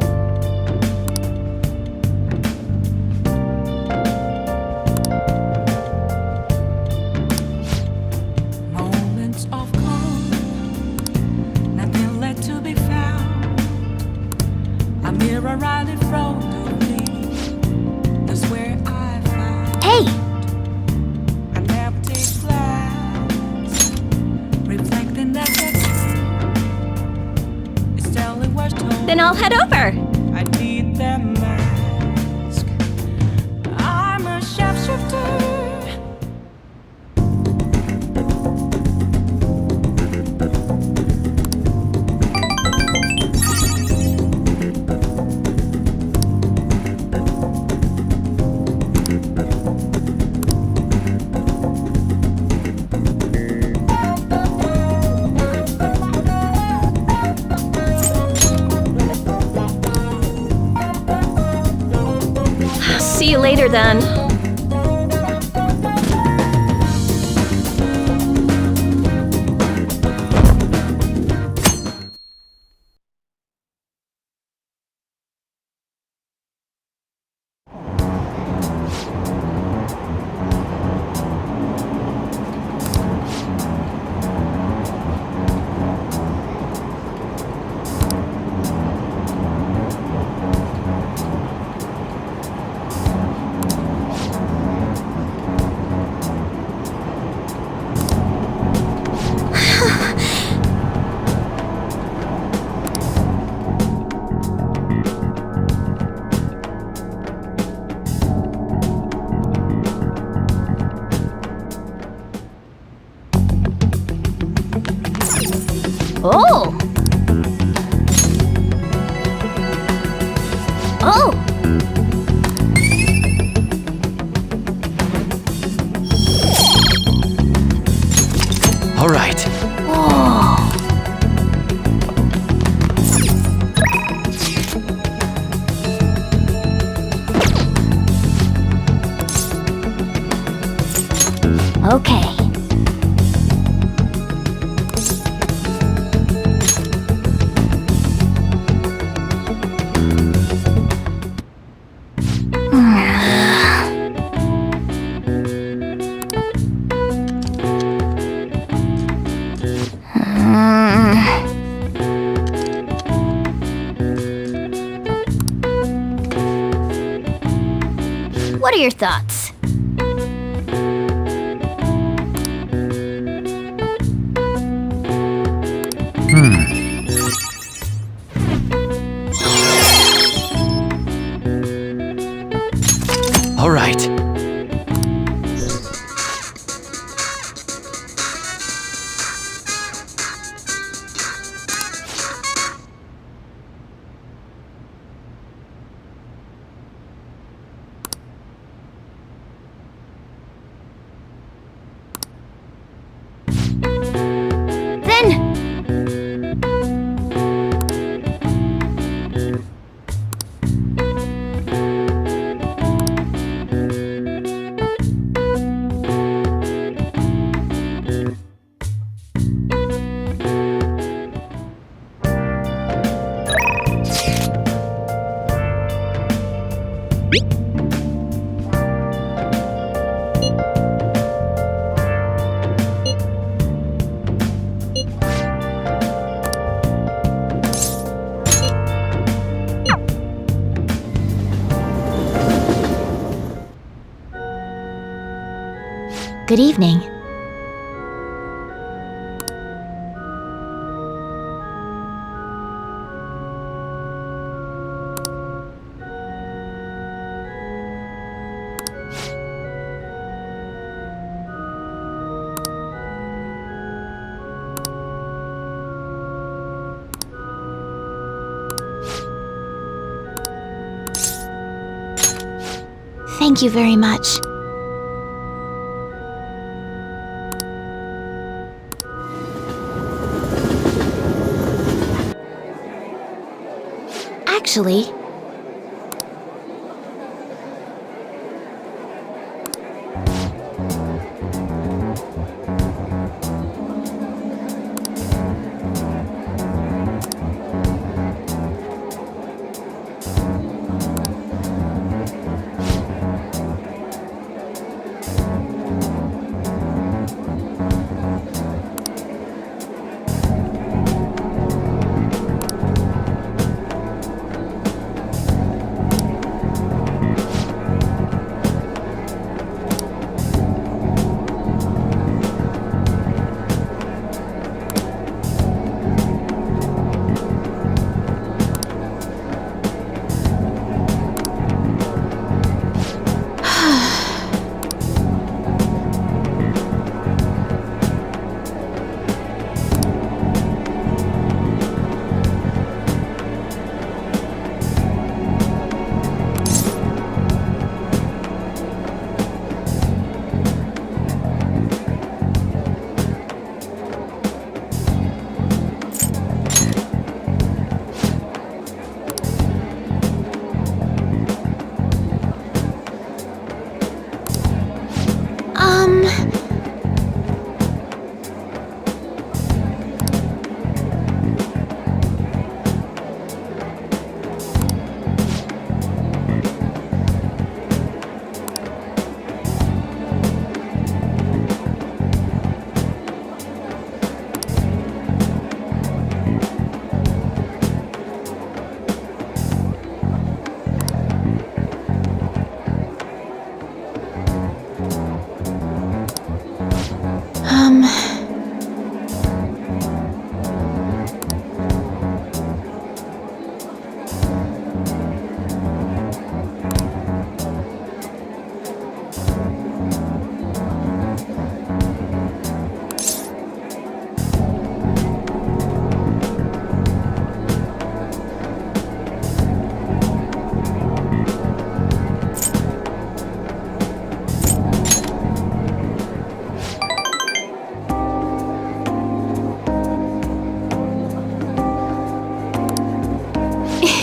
Moments of calm, nothing left to be found. A mirror right in front of me, that's where I found. Hey! I never take glass, reflecting that it's telling what's told. Then I'll head over. I need that mask. I'm a sharpshooter. See you later then. Oh! Oh! All right. Whoa! Okay. What are your thoughts? All right. Then... Good evening. Thank you very much. Actually,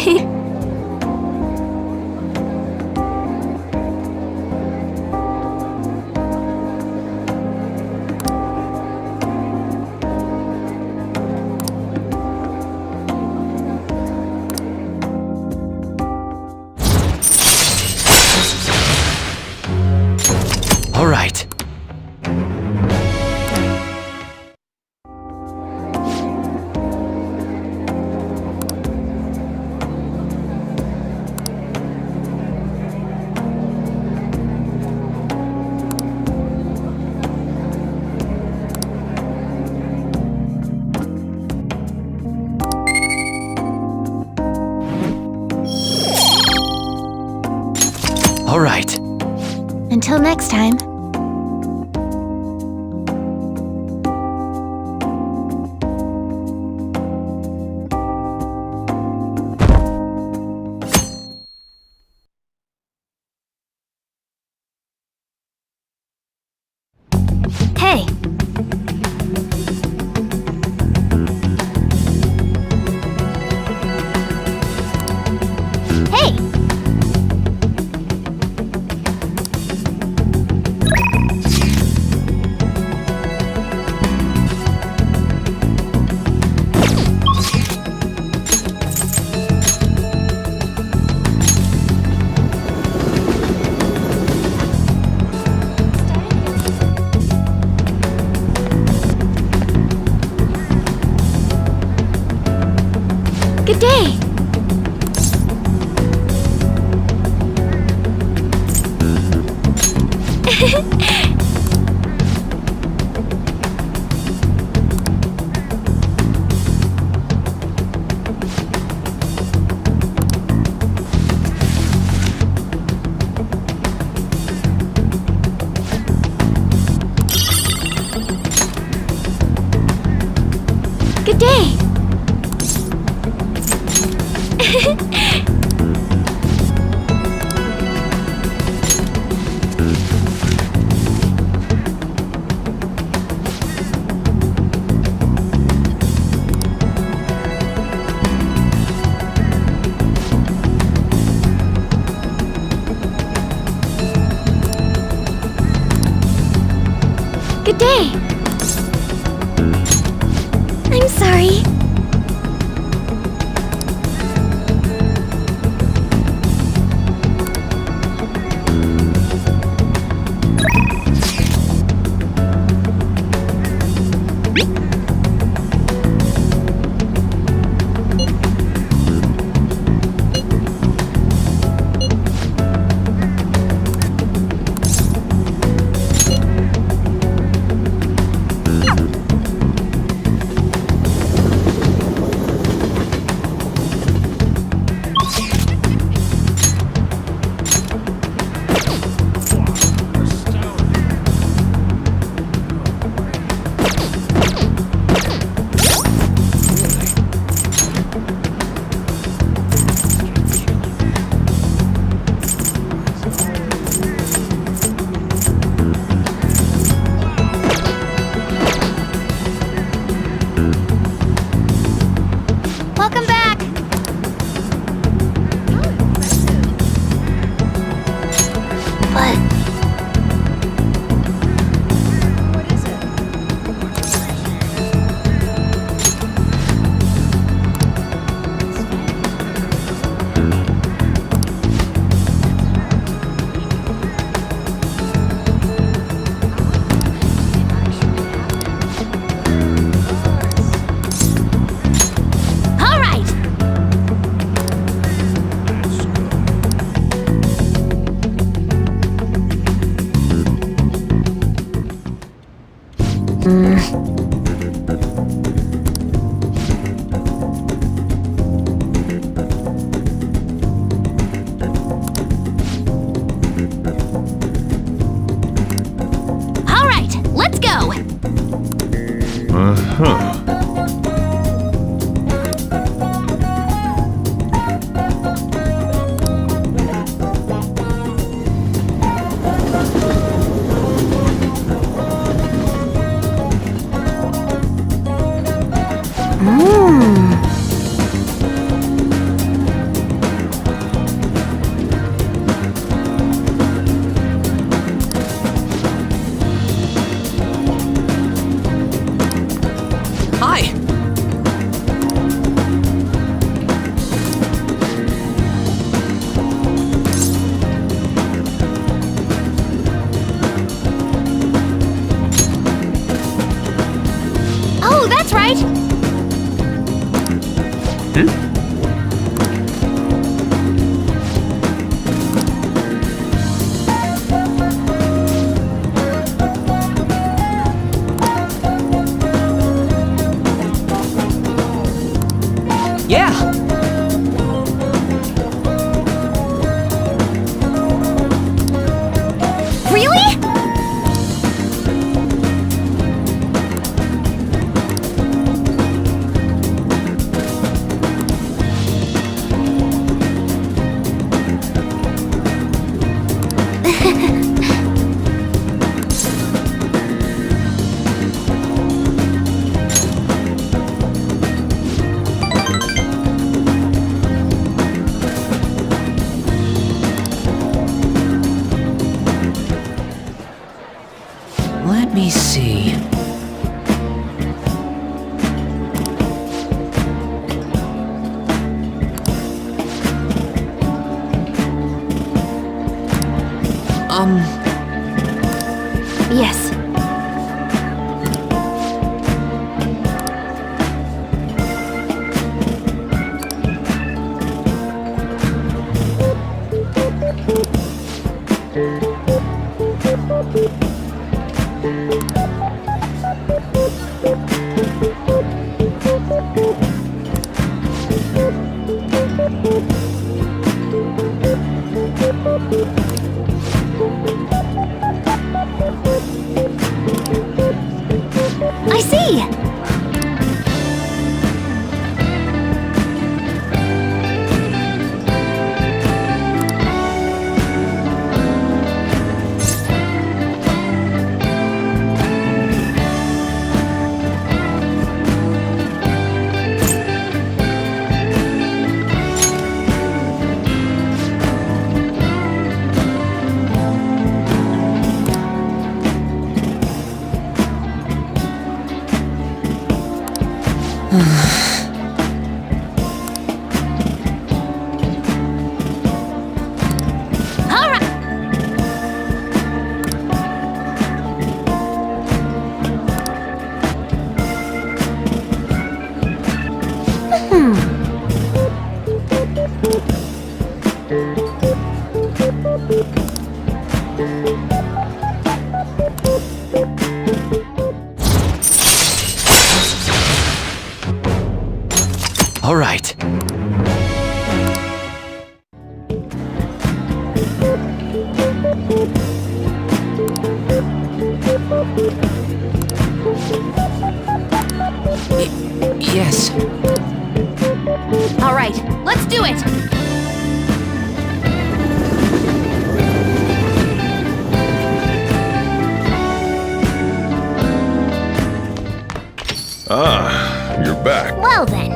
All right. All right. Until next time. Hey! Hey! Good day! Good day! Good day! I'm sorry. Welcome back! But... what is it? All right! All right, let's go! Uh-huh. Yeah! Really? Let me see. Yes. I see! All right. Yes. All right, let's do it! Ah, you're back. Well then.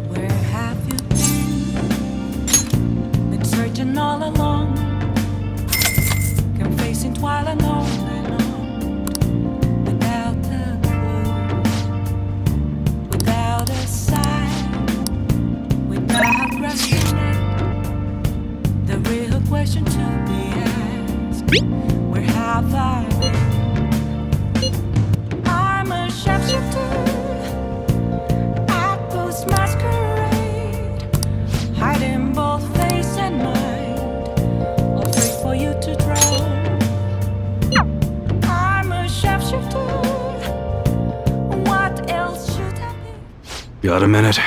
Where have you been? Been searching all along, kept facing twilight on and on, without a clue, without a sign, without grasping it. The real question to be asked: where have I been? I'm a sharpshooter. Masquerade, hiding both face and mind, all three for you to draw. I'm a sharpshooter. What else should I be? Got a minute?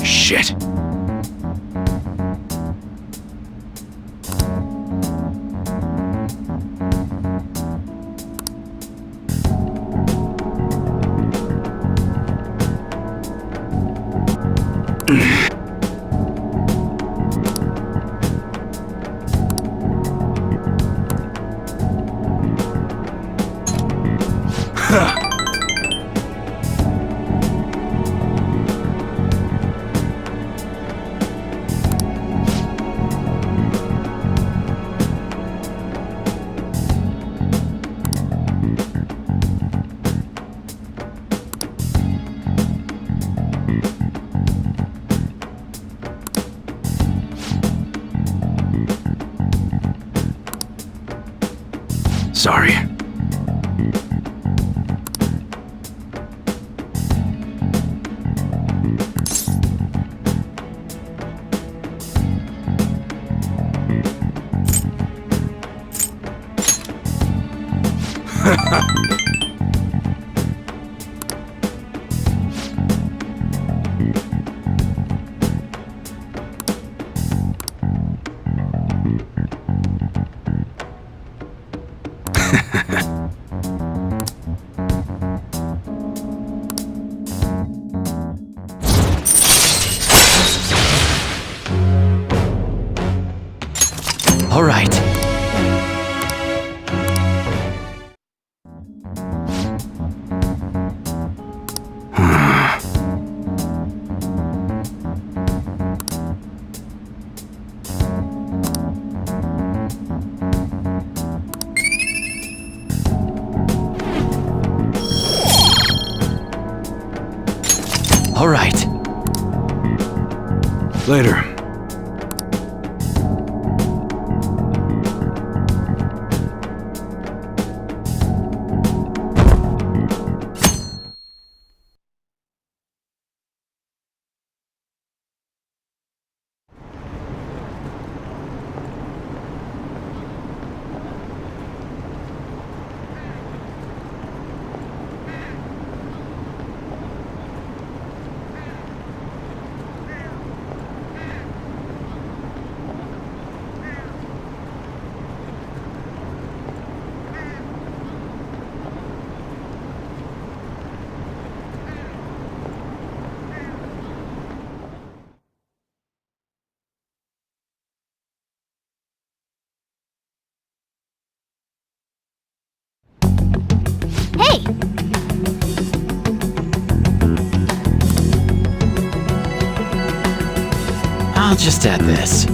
Shit. Sorry. All right. All right. Later. Hey! I'll just add this.